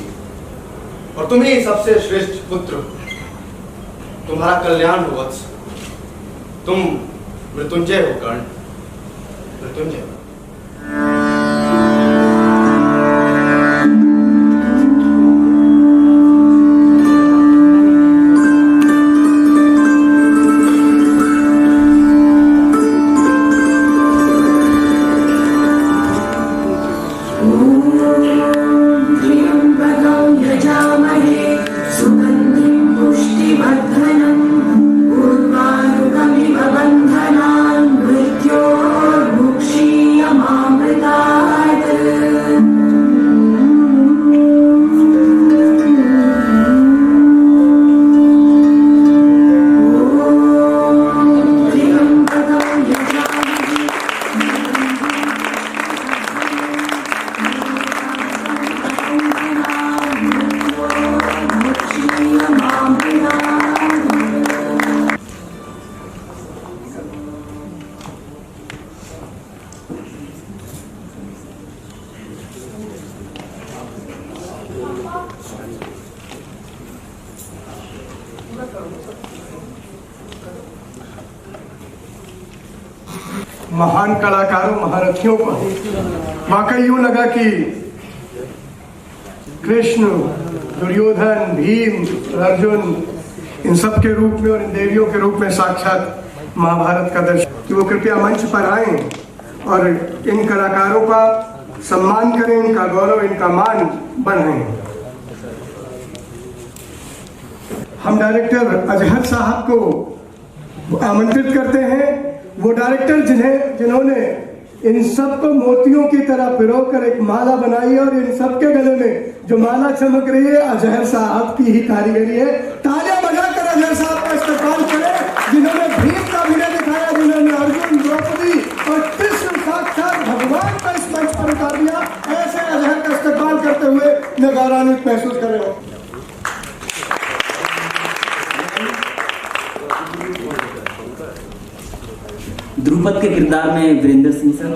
और तुम ही सबसे श्रेष्ठ पुत्र। तुम्हारा कल्याण हो वत्स। तुम मृत्युंजय हो कर्ण, मृत्युंजय हो। महान कलाकारों, महारथियों को वाकई यूं लगा कि कृष्ण, दुर्योधन, भीम, अर्जुन, इन सब के रूप में और इन देवियों के रूप में साक्षात महाभारत का दर्शन, कि वो कृपया मंच पर आएं और इन कलाकारों का सम्मान करें, इनका गौरव, इनका मान बढ़ाएं। हम डायरेक्टर अजहर साहब को आमंत्रित करते हैं। वो डायरेक्टर जिन्होंने इन सबको मोतियों की तरह पिरोकर एक माला बनाई और इन सबके गले में जो माला चमक रही है अजहर साहब की ही कारीगरी है। तालियां बजाकर अजहर साहब का इस्तेमाल करें, जिन्होंने भीम का अभिनय दिखाया, जिन्होंने अर्जुन, द्रौपदी और कृष्ण साक्षात भगवान का इस मंच पर उतार दिया। ऐसे अजहर का इस्तेमाल करते हुए मैं गौरवान्वित महसूस कर रहा हूँ। द्रुपद के किरदार में वीरेंद्र सिंह सर,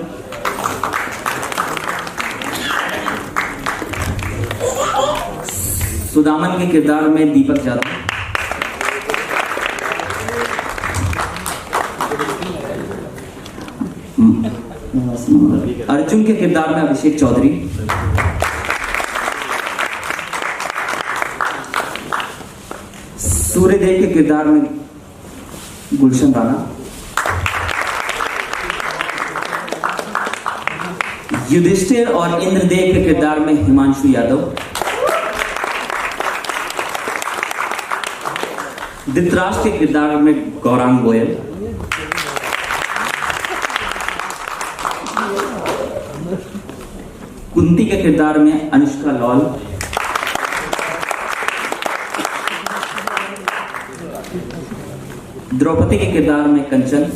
सुदामन के किरदार में दीपक यादव, अर्जुन के किरदार में अभिषेक चौधरी, सूर्यदेव के किरदार में गुलशन राणा, युधिष्ठिर और इंद्रदेव के किरदार में हिमांशु यादव, धृतराष्ट्र के किरदार में गौरांग गोयल, कुंती के किरदार में अनुष्का लॉल, द्रौपदी के किरदार में कंचन,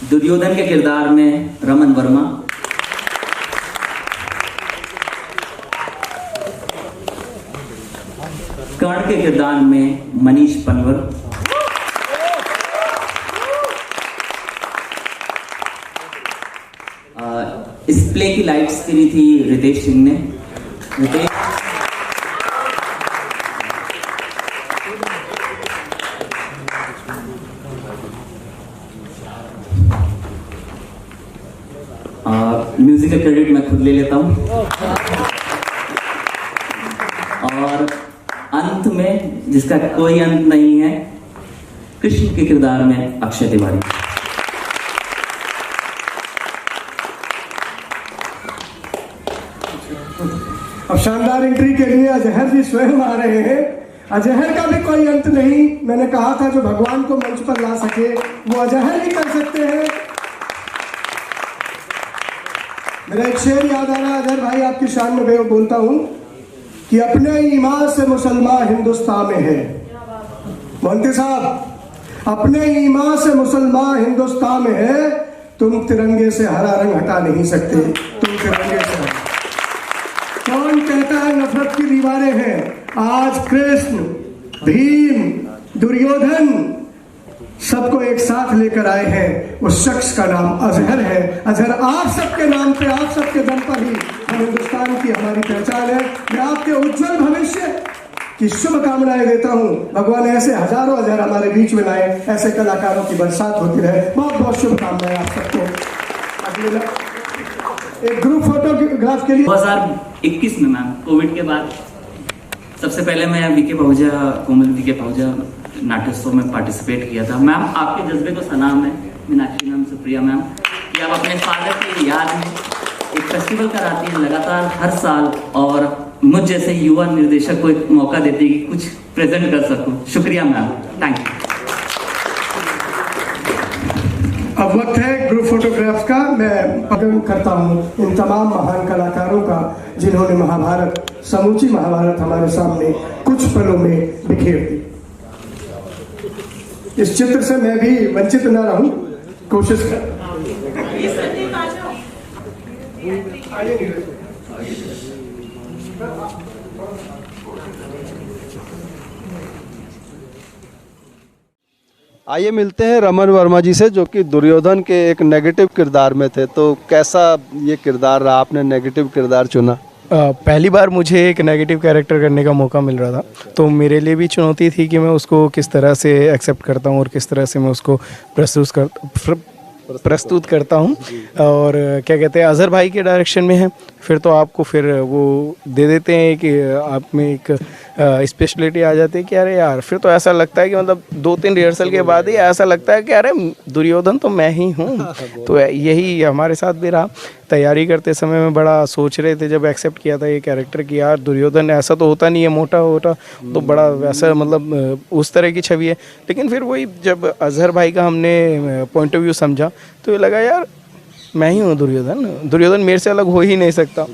दुर्योधन के किरदार में रमन वर्मा, कर्ण के किरदार में मनीष पनवर, इस प्ले की लाइट्स करी थी रितेश सिंह ने। रितेश म्यूजिक का क्रेडिट मैं खुद ले लेता हूं और अंत में जिसका कोई अंत नहीं है, कृष्ण के किरदार में अक्षय तिवारी। अब शानदार एंट्री के लिए अजहर जी स्वयं आ रहे हैं। अजहर का भी कोई अंत नहीं। मैंने कहा था जो भगवान को मंच पर ला सके वो अजहर ही कर सकते हैं। मेरा एक शेर याद आ रहा है अजहर भाई, आपकी शान में मैं बोलता हूं कि अपने ईमान से मुसलमान हिंदुस्तान में है। मोहंती साहब, अपने ईमान से मुसलमान हिंदुस्तान में है। तुम तिरंगे से हरा रंग हटा नहीं सकते, तुम तिरंगे से। कौन कहता है नफरत की दीवारें हैं? आज कृष्ण, भीम, दुर्योधन सबको एक साथ लेकर आए हैं। उस शख्स का नाम अजहर है। अजहर आप सबके नाम पे, आप सबके दम पर ही हम हिंदुस्तान की हमारी पहचान है। मैं आपके उज्जवल भविष्य की शुभकामनाएं देता हूं। भगवान ऐसे हजारों अजहर हमारे बीच में लाए, ऐसे कलाकारों की बरसात होती रहे। बहुत बहुत शुभकामनाएं आप सबको। अगले एक ग्रुप फोटोग्राफ के लिए 2021 में मैम कोविड के बाद सबसे पहले मैं वीके पहुंचा, कोमल वीके पहुंचा नाट्योत्सव में पार्टिसिपेट किया था। मैम आपके जज्बे को सलाम है, मीनाक्षी मैम, सुप्रिया मैम, कि आप अपने फादर की याद में एक फेस्टिवल कराती हैं लगातार हर साल और मुझ जैसे युवा निर्देशक को एक मौका देती है कि कुछ प्रेजेंट कर सकूं। शुक्रिया मैम, थैंक यू। अब वक्त है ग्रुप फोटोग्राफ्स का। मैं पसंद करता हूं इन तमाम महान कलाकारों का जिन्होंने महाभारत, समूची महाभारत हमारे सामने कुछ पलों में बिखेर दी। इस चित्र से मैं भी वंचित न रहूं, कोशिश कर। आइए मिलते हैं रमन वर्मा जी से, जो कि दुर्योधन के एक नेगेटिव किरदार में थे। तो कैसा ये किरदार रहा? आपने नेगेटिव किरदार चुना। पहली बार मुझे एक नेगेटिव कैरेक्टर करने का मौका मिल रहा था, तो मेरे लिए भी चुनौती थी कि मैं उसको किस तरह से एक्सेप्ट करता हूँ और किस तरह से मैं उसको प्रस्तुत करता हूँ। और क्या कहते हैं, अजहर भाई के डायरेक्शन में है, फिर तो आपको फिर वो दे देते हैं कि आप में एक स्पेशलिटी आ जाती है कि अरे यार, फिर तो ऐसा लगता है कि मतलब 2-3 रिहर्सल के बाद ही ऐसा लगता है कि अरे दुर्योधन तो मैं ही हूँ। तो यही हमारे साथ भी रहा। तैयारी करते समय में बड़ा सोच रहे थे जब एक्सेप्ट किया था ये कैरेक्टर कि यार दुर्योधन ऐसा तो होता नहीं है, मोटा होता तो बड़ा वैसा मतलब उस तरह की छवि है। लेकिन फिर वही जब अजहर भाई का हमने पॉइंट ऑफ व्यू समझा तो ये लगा यार मैं ही हूँ दुर्योधन, दुर्योधन मेरे से अलग हो ही नहीं सकता।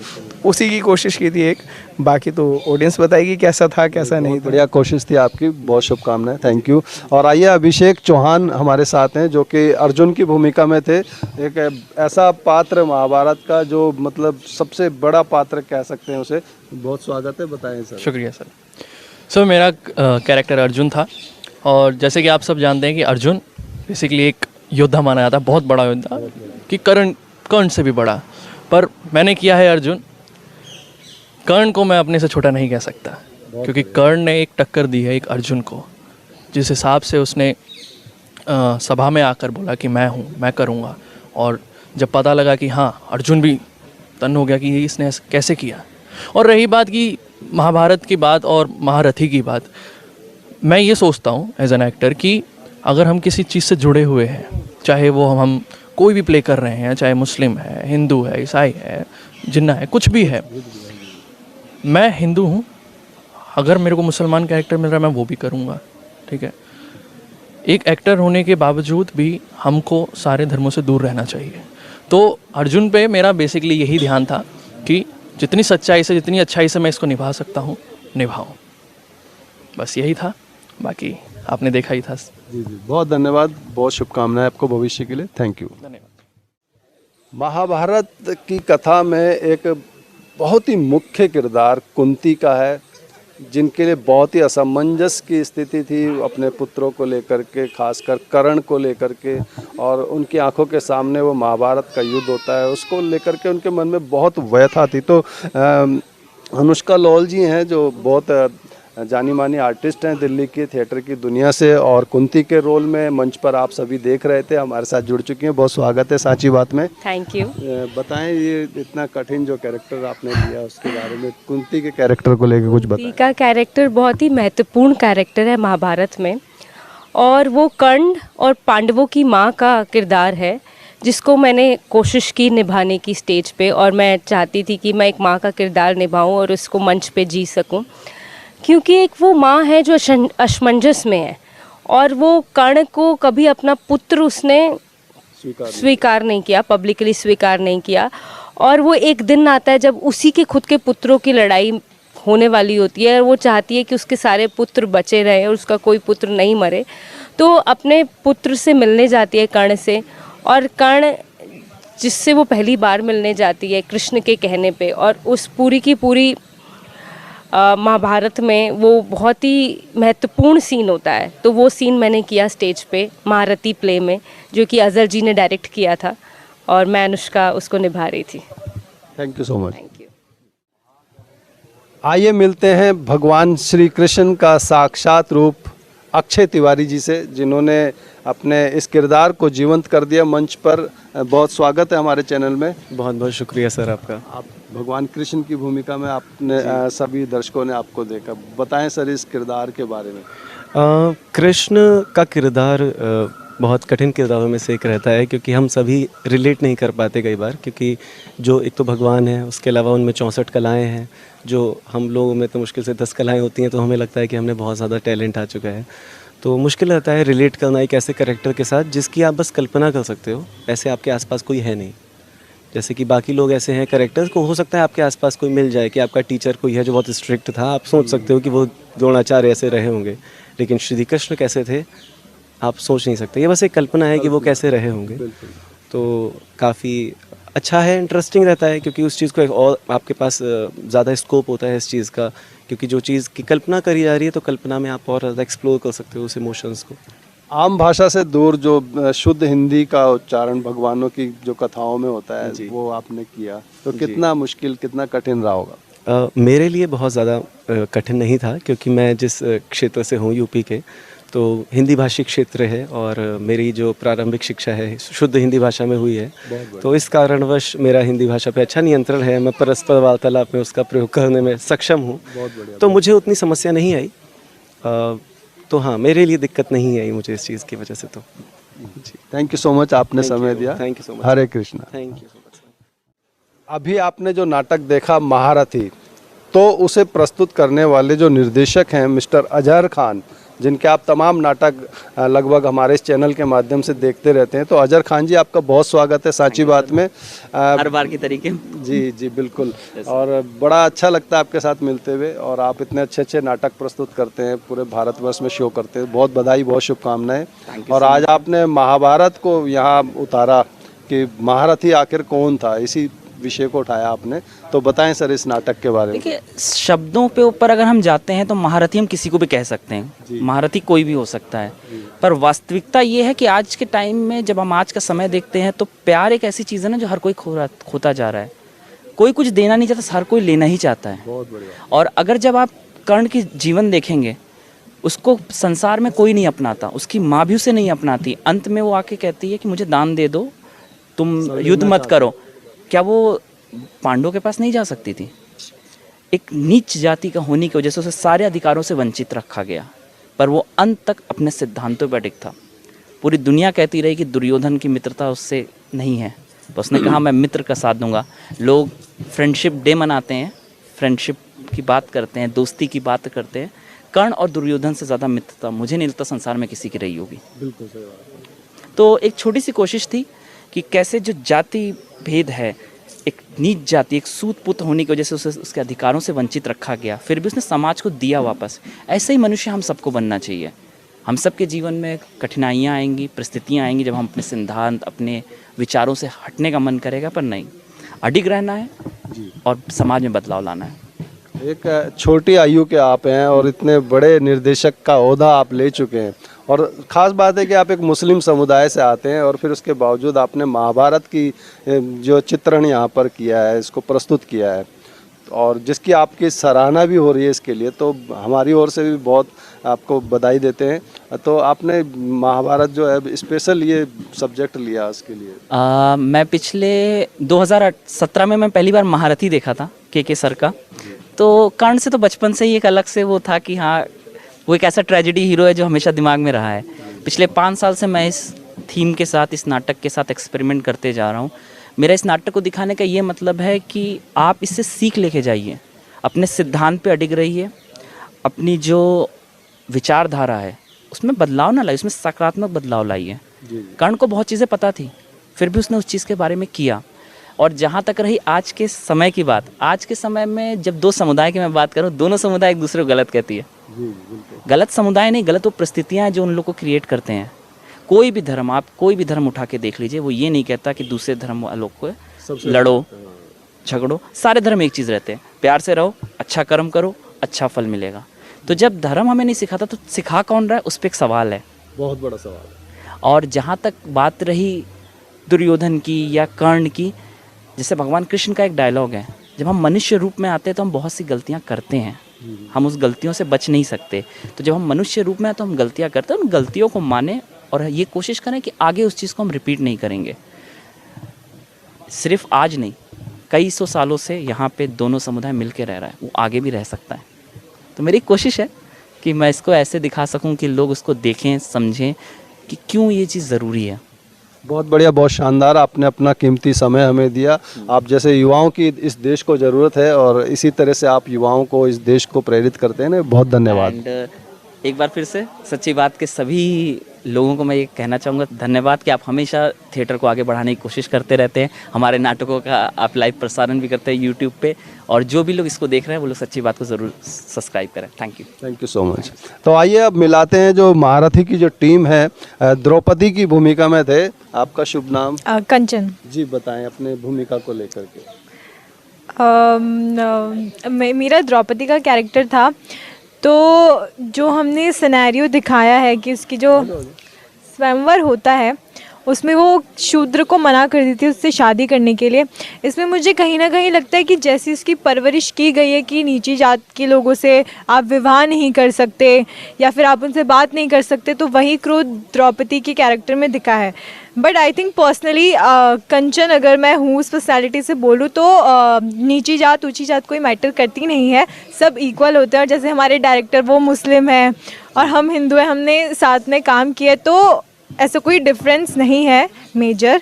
उसी की कोशिश की थी एक, बाकी तो ऑडियंस बताएगी कैसा था कैसा नहीं था। बढ़िया कोशिश थी आपकी, बहुत शुभकामनाएं, थैंक यू। और आइए अभिषेक चौहान हमारे साथ हैं जो कि अर्जुन की भूमिका में थे। एक ऐसा पात्र महाभारत का जो मतलब सबसे बड़ा पात्र कह सकते हैं उसे। बहुत स्वागत है, बताएं सर। शुक्रिया सर। सर मेरा कैरेक्टर अर्जुन था और जैसे कि आप सब जानते हैं कि अर्जुन बेसिकली एक योद्धा माना जाता है, बहुत बड़ा योद्धा, कि कर्ण से भी बड़ा। पर मैंने किया है अर्जुन। कर्ण को मैं अपने से छोटा नहीं कह सकता क्योंकि कर्ण ने एक टक्कर दी है एक अर्जुन को, जिस हिसाब से उसने सभा में आकर बोला कि मैं हूँ, मैं करूँगा। और जब पता लगा कि हाँ अर्जुन भी तन्न हो गया कि ये इसने कैसे किया। और रही बात की महाभारत की बात और महारथी की बात, मैं ये सोचता हूँ एज एन एक्टर कि अगर हम किसी चीज़ से जुड़े हुए हैं, चाहे वो हम कोई भी प्ले कर रहे हैं, चाहे मुस्लिम है, हिंदू है, ईसाई है, जिन्ना है, कुछ भी है। मैं हिंदू हूँ, अगर मेरे को मुसलमान कैरेक्टर मिल रहा है मैं वो भी करूँगा, ठीक है। एक एक्टर होने के बावजूद भी हमको सारे धर्मों से दूर रहना चाहिए। तो अर्जुन पे मेरा बेसिकली यही ध्यान था कि जितनी सच्चाई से, जितनी अच्छाई से मैं इसको निभा सकता हूँ निभाऊँ, बस यही था। बाकी आपने देखा ही था। जी जी, बहुत धन्यवाद, बहुत शुभकामनाएं आपको भविष्य के लिए, थैंक यू। धन्यवाद। महाभारत की कथा में एक बहुत ही मुख्य किरदार कुंती का है, जिनके लिए बहुत ही असमंजस की स्थिति थी अपने पुत्रों को लेकर के, खासकर कर्ण को लेकर के। और उनकी आंखों के सामने वो महाभारत का युद्ध होता है, उसको लेकर के उनके मन में बहुत व्यथा थी। तो अनुष्का लॉल जी हैं जो बहुत जानी मानी आर्टिस्ट हैं दिल्ली की थिएटर की दुनिया से, और कुंती के रोल में मंच पर आप सभी देख रहे थे, हमारे साथ जुड़ चुकी हैं। बहुत स्वागत है साची बात में। Thank you. बताएं ये इतना कठिन जो कैरेक्टर आपने लिया उसके बारे में, कुंती के कैरेक्टर को लेकर कुछ बताएं। कुंती का कैरेक्टर बहुत ही महत्वपूर्ण कैरेक्टर है महाभारत में, और वो कर्ण और पांडवों की माँ का किरदार है, जिसको मैंने कोशिश की निभाने की स्टेज पे। और मैं चाहती थी कि मैं एक माँ का किरदार निभाऊं और उसको मंच पे जी सकूं, क्योंकि एक वो माँ है जो असमंजस में है, और वो कर्ण को कभी अपना पुत्र उसने स्वीकार नहीं किया, पब्लिकली स्वीकार नहीं किया। और वो एक दिन आता है जब उसी के खुद के पुत्रों की लड़ाई होने वाली होती है, और वो चाहती है कि उसके सारे पुत्र बचे रहें और उसका कोई पुत्र नहीं मरे। तो अपने पुत्र से मिलने जाती है कर्ण से, और कर्ण जिससे वो पहली बार मिलने जाती है कृष्ण के कहने पे, और उस पूरी की पूरी महाभारत में वो बहुत ही महत्वपूर्ण सीन होता है। तो वो सीन मैंने किया स्टेज पे महारथी प्ले में, जो कि अजहर जी ने डायरेक्ट किया था, और मैं अनुष्का उसको निभा रही थी। Thank you so much. Thank you. आइए मिलते हैं भगवान श्री कृष्ण का साक्षात रूप अक्षय तिवारी जी से, जिन्होंने अपने इस किरदार को जीवंत कर दिया मंच पर। बहुत स्वागत है हमारे चैनल में। बहुत बहुत शुक्रिया सर आपका। आप भगवान कृष्ण की भूमिका में आपने सभी दर्शकों ने आपको देखा, बताएं सर इस किरदार के बारे में। कृष्ण का किरदार बहुत कठिन किरदारों में से एक रहता है, क्योंकि हम सभी रिलेट नहीं कर पाते कई बार, क्योंकि जो एक तो भगवान है, उसके अलावा उनमें 64 कलाएँ हैं, जो हम लोगों में तो मुश्किल से 10 कलाएँ होती हैं, तो हमें लगता है कि हमने बहुत ज़्यादा टैलेंट आ चुका है। तो मुश्किल रहता है रिलेट करना एक ऐसे कैरेक्टर के साथ जिसकी आप बस कल्पना कर सकते हो, ऐसे आपके आसपास कोई है नहीं। जैसे कि बाकी लोग ऐसे हैं कैरेक्टर्स को हो सकता है आपके आसपास कोई मिल जाए, कि आपका टीचर कोई है जो बहुत स्ट्रिक्ट था, आप सोच सकते हो कि वो द्रोणाचार्य ऐसे रहे होंगे, लेकिन श्री कृष्ण कैसे थे आप सोच नहीं सकते। ये बस एक कल्पना है कि वो कैसे रहे होंगे। तो काफ़ी अच्छा है, इंटरेस्टिंग रहता है, क्योंकि उस चीज़ को एक और आपके पास ज़्यादा स्कोप होता है इस चीज़ का, क्योंकि जो चीज़ की कल्पना करी जा रही है तो कल्पना में आप और ज़्यादा एक्सप्लोर कर सकते हो उस इमोशंस को। आम भाषा से दूर जो शुद्ध हिंदी का उच्चारण भगवानों की जो कथाओं में होता है वो आपने किया, तो कितना मुश्किल, कितना कठिन रहा होगा? मेरे लिए बहुत ज़्यादा कठिन नहीं था, क्योंकि मैं जिस क्षेत्र से हूँ यूपी के, तो हिंदी भाषी क्षेत्र है और मेरी जो प्रारंभिक शिक्षा है शुद्ध हिंदी भाषा में हुई है, तो इस कारणवश मेरा हिंदी भाषा पे अच्छा नियंत्रण है। मैं परस्पर वार्तालाप में उसका प्रयोग करने में सक्षम हूँ, तो मुझे उतनी समस्या नहीं आई। तो हाँ, मेरे लिए दिक्कत नहीं आई मुझे इस चीज़ की वजह से। तो जी, थैंक यू सो मच, आपने समय दिया। Thank you so much. Hare Krishna. Thank you so much. अभी आपने जो नाटक देखा महारथी, तो उसे प्रस्तुत करने वाले जो निर्देशक हैं मिस्टर अजहर खान, जिनके आप तमाम नाटक लगभग हमारे इस चैनल के माध्यम से देखते रहते हैं, तो अजहर खान जी आपका बहुत स्वागत है सांची बात में। हर बार की तरीके। जी जी बिल्कुल, और बड़ा अच्छा लगता है आपके साथ मिलते हुए, और आप इतने अच्छे अच्छे नाटक प्रस्तुत करते हैं, पूरे भारतवर्ष में शो करते हैं। बहुत बधाई, बहुत शुभकामनाएं। और आज आपने महाभारत को यहाँ उतारा कि महारथी आखिर कौन था, इसी विषय को उठाया आपने, तो बताएं सर इस नाटक के बारे में। देखिए, शब्दों पे ऊपर अगर हम जाते हैं तो महारथी हम किसी को भी कह सकते हैं, महारथी कोई भी हो सकता है, पर वास्तविकता ये है कि आज के टाइम में जब हम आज का समय देखते हैं तो प्यार एक ऐसी चीज़ है ना जो हर कोई खोता जा रहा है। कोई कुछ देना नहीं चाहता, हर कोई लेना ही चाहता है। बहुत बढ़िया। और अगर जब आप कर्ण की जीवन देखेंगे, उसको संसार में कोई नहीं अपनाता, उसकी माँ भी उसे नहीं अपनाती। अंत में वो आके कहती है कि मुझे दान दे दो, तुम युद्ध मत करो। क्या वो पांडवों के पास नहीं जा सकती थी? एक नीच जाति का होने की वजह से उसे सारे अधिकारों से वंचित रखा गया, पर वो अंत तक अपने सिद्धांतों पर अडिग था। पूरी दुनिया कहती रही कि दुर्योधन की मित्रता उससे नहीं है, तो उसने कहा मैं मित्र का साथ दूंगा। लोग फ्रेंडशिप डे मनाते हैं, फ्रेंडशिप की बात करते हैं, दोस्ती की बात करते हैं। कर्ण और दुर्योधन से ज़्यादा मित्रता मुझे नहीं लगता संसार में किसी की रही होगी। बिल्कुल सही बात। तो एक छोटी सी कोशिश थी कि कैसे जो जाति भेद है, एक नीच जाति, एक सूत पुत्र होने की वजह से उसे उसके अधिकारों से वंचित रखा गया, फिर भी उसने समाज को दिया वापस। ऐसे ही मनुष्य हम सबको बनना चाहिए। हम सबके जीवन में कठिनाइयाँ आएंगी, परिस्थितियाँ आएंगी जब हम अपने सिद्धांत, अपने विचारों से हटने का मन करेगा, पर नहीं, अडिग रहना है और समाज में बदलाव लाना है। एक छोटी आयु के आप हैं और इतने बड़े निर्देशक का ओहदा आप ले चुके हैं, और ख़ास बात है कि आप एक मुस्लिम समुदाय से आते हैं, और फिर उसके बावजूद आपने महाभारत की जो चित्रण यहाँ पर किया है, इसको प्रस्तुत किया है, और जिसकी आपकी सराहना भी हो रही है इसके लिए, तो हमारी ओर से भी बहुत आपको बधाई देते हैं। तो आपने महाभारत जो है स्पेशल ये सब्जेक्ट लिया उसके लिए। मैं पिछले 2017 में मैं पहली बार महारथी देखा था के सर का। तो कर्ण से तो बचपन से ही एक अलग से वो था कि हाँ, वो एक ऐसा ट्रेजेडी हीरो है जो हमेशा दिमाग में रहा है। पिछले 5 साल से मैं इस थीम के साथ, इस नाटक के साथ एक्सपेरिमेंट करते जा रहा हूँ। मेरा इस नाटक को दिखाने का ये मतलब है कि आप इससे सीख लेके जाइए, अपने सिद्धांत पे अडिग रहिए, अपनी जो विचारधारा है उसमें बदलाव ना लाइए, उसमें सकारात्मक बदलाव लाइए। कर्ण को बहुत चीज़ें पता थी, फिर भी उसने उस चीज़ के बारे में किया। और जहाँ तक रही आज के समय की बात, आज के समय में जब 2 समुदाय की मैं बात करूँ, दोनों समुदाय एक दूसरे को गलत कहती है। गलत समुदाय नहीं, गलत वो परिस्थितियाँ हैं जो उन लोग को क्रिएट करते हैं। कोई भी धर्म, आप कोई भी धर्म उठा के देख लीजिए, वो ये नहीं कहता कि दूसरे धर्म वालों को लड़ो, झगड़ो। सारे धर्म एक चीज़ रहते हैं, प्यार से रहो, अच्छा कर्म करो, अच्छा फल मिलेगा। तो जब धर्म हमें नहीं सिखाता तो सिखा कौन रहा है, उस पर एक सवाल है, बहुत बड़ा सवाल है। और जहाँ तक बात रही दुर्योधन की या कर्ण की, जैसे भगवान कृष्ण का एक डायलॉग है, जब हम मनुष्य रूप में आते हैं तो हम बहुत सी गलतियाँ करते हैं, हम उस गलतियों से बच नहीं सकते। तो जब हम मनुष्य रूप में आते तो हम गलतियाँ करते हैं, उन गलतियों को माने और ये कोशिश करें कि आगे उस चीज़ को हम रिपीट नहीं करेंगे। सिर्फ आज नहीं, कई सौ सालों से यहाँ पे दोनों समुदाय मिल के रह रहा है, वो आगे भी रह सकता है। तो मेरी कोशिश है कि मैं इसको ऐसे दिखा सकूं कि लोग उसको देखें, समझें कि क्यों ये चीज़ ज़रूरी है। बहुत बढ़िया, बहुत शानदार, आपने अपना कीमती समय हमें दिया। आप जैसे युवाओं की इस देश को ज़रूरत है, और इसी तरह से आप युवाओं को, इस देश को प्रेरित करते हैं ना, बहुत धन्यवाद। एक बार फिर से सच्ची बात के सभी लोगों को मैं ये कहना चाहूँगा, धन्यवाद कि आप हमेशा थिएटर को आगे बढ़ाने की कोशिश करते रहते हैं। हमारे नाटकों का आप लाइव प्रसारण भी करते हैं यूट्यूब पे, और जो भी लोग इसको देख रहे हैं वो लोग सच्ची बात को ज़रूर सब्सक्राइब करें। Thank you so much. तो आइए अब मिलाते हैं जो महारथी की जो टीम है। द्रौपदी की भूमिका में थे, आपका शुभ नाम? कंचन जी, बताएं अपने भूमिका को लेकर के। मेरा द्रौपदी का कैरेक्टर था। तो जो हमने सिनेरियो दिखाया है कि उसकी जो स्वयंवर होता है उसमें वो शूद्र को मना कर दी थी उससे शादी करने के लिए। इसमें मुझे कहीं ना कहीं लगता है कि जैसी उसकी परवरिश की गई है कि नीची जात के लोगों से आप विवाह नहीं कर सकते या फिर आप उनसे बात नहीं कर सकते, तो वही क्रोध द्रौपदी के कैरेक्टर में दिखा है। बट आई थिंक पर्सनली कंचन, अगर मैं हूँ उस पर्सनैलिटी से बोलूँ तो नीची जात ऊंची जात कोई मैटर करती नहीं है, सब इक्वल होते हैं। और जैसे हमारे डायरेक्टर वो मुस्लिम हैं और हम हिंदू हैं, हमने साथ में काम किया, तो ऐसा कोई डिफरेंस नहीं है मेजर।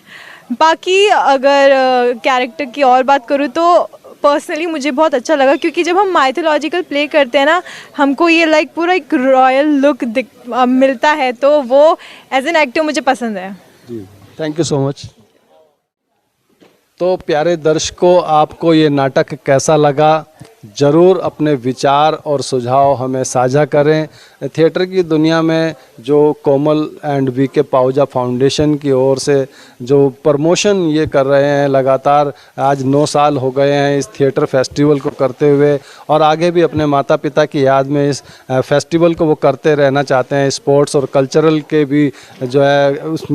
बाकी अगर कैरेक्टर की और बात करूँ तो पर्सनली मुझे बहुत अच्छा लगा, क्योंकि जब हम माइथोलॉजिकल प्ले करते हैं ना, हमको ये लाइक पूरा एक रॉयल लुक मिलता है, तो वो एज एन एक्टर मुझे पसंद है। जी, थैंक यू सो मच। तो प्यारे दर्शकों, आपको ये नाटक कैसा लगा? ज़रूर अपने विचार और सुझाव हमें साझा करें। थिएटर की दुनिया में जो कोमल एंड वीके पाहुजा फाउंडेशन की ओर से जो प्रमोशन ये कर रहे हैं लगातार, आज 9 साल हो गए हैं इस थिएटर फेस्टिवल को करते हुए, और आगे भी अपने माता पिता की याद में इस फेस्टिवल को वो करते रहना चाहते हैं। स्पोर्ट्स और कल्चरल के भी जो है उस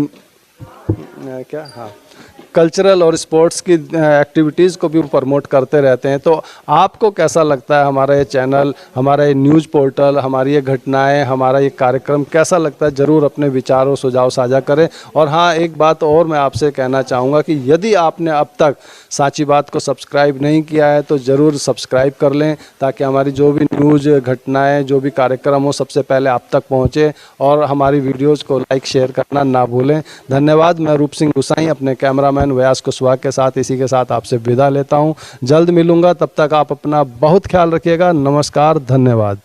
कल्चरल और स्पोर्ट्स की एक्टिविटीज़ को भी प्रमोट करते रहते हैं। तो आपको कैसा लगता है हमारा ये चैनल, हमारा ये न्यूज़ पोर्टल, हमारी ये घटनाएं, हमारा ये कार्यक्रम कैसा लगता है? ज़रूर अपने विचार और सुझाव साझा करें। और हाँ, एक बात और मैं आपसे कहना चाहूँगा कि यदि आपने अब तक साची बात को सब्सक्राइब नहीं किया है तो ज़रूर सब्सक्राइब कर लें, ताकि हमारी जो भी न्यूज़, घटनाएँ, जो भी कार्यक्रम हो सबसे पहले आप तक पहुँचे, और हमारी वीडियोज़ को लाइक शेयर करना ना भूलें। धन्यवाद। मैं रूप सिंह गुसाई अपने कैमरामैन व्यास कुशवाहा के साथ इसी के साथ आपसे विदा लेता हूं। जल्द मिलूंगा, तब तक आप अपना बहुत ख्याल रखिएगा। नमस्कार, धन्यवाद।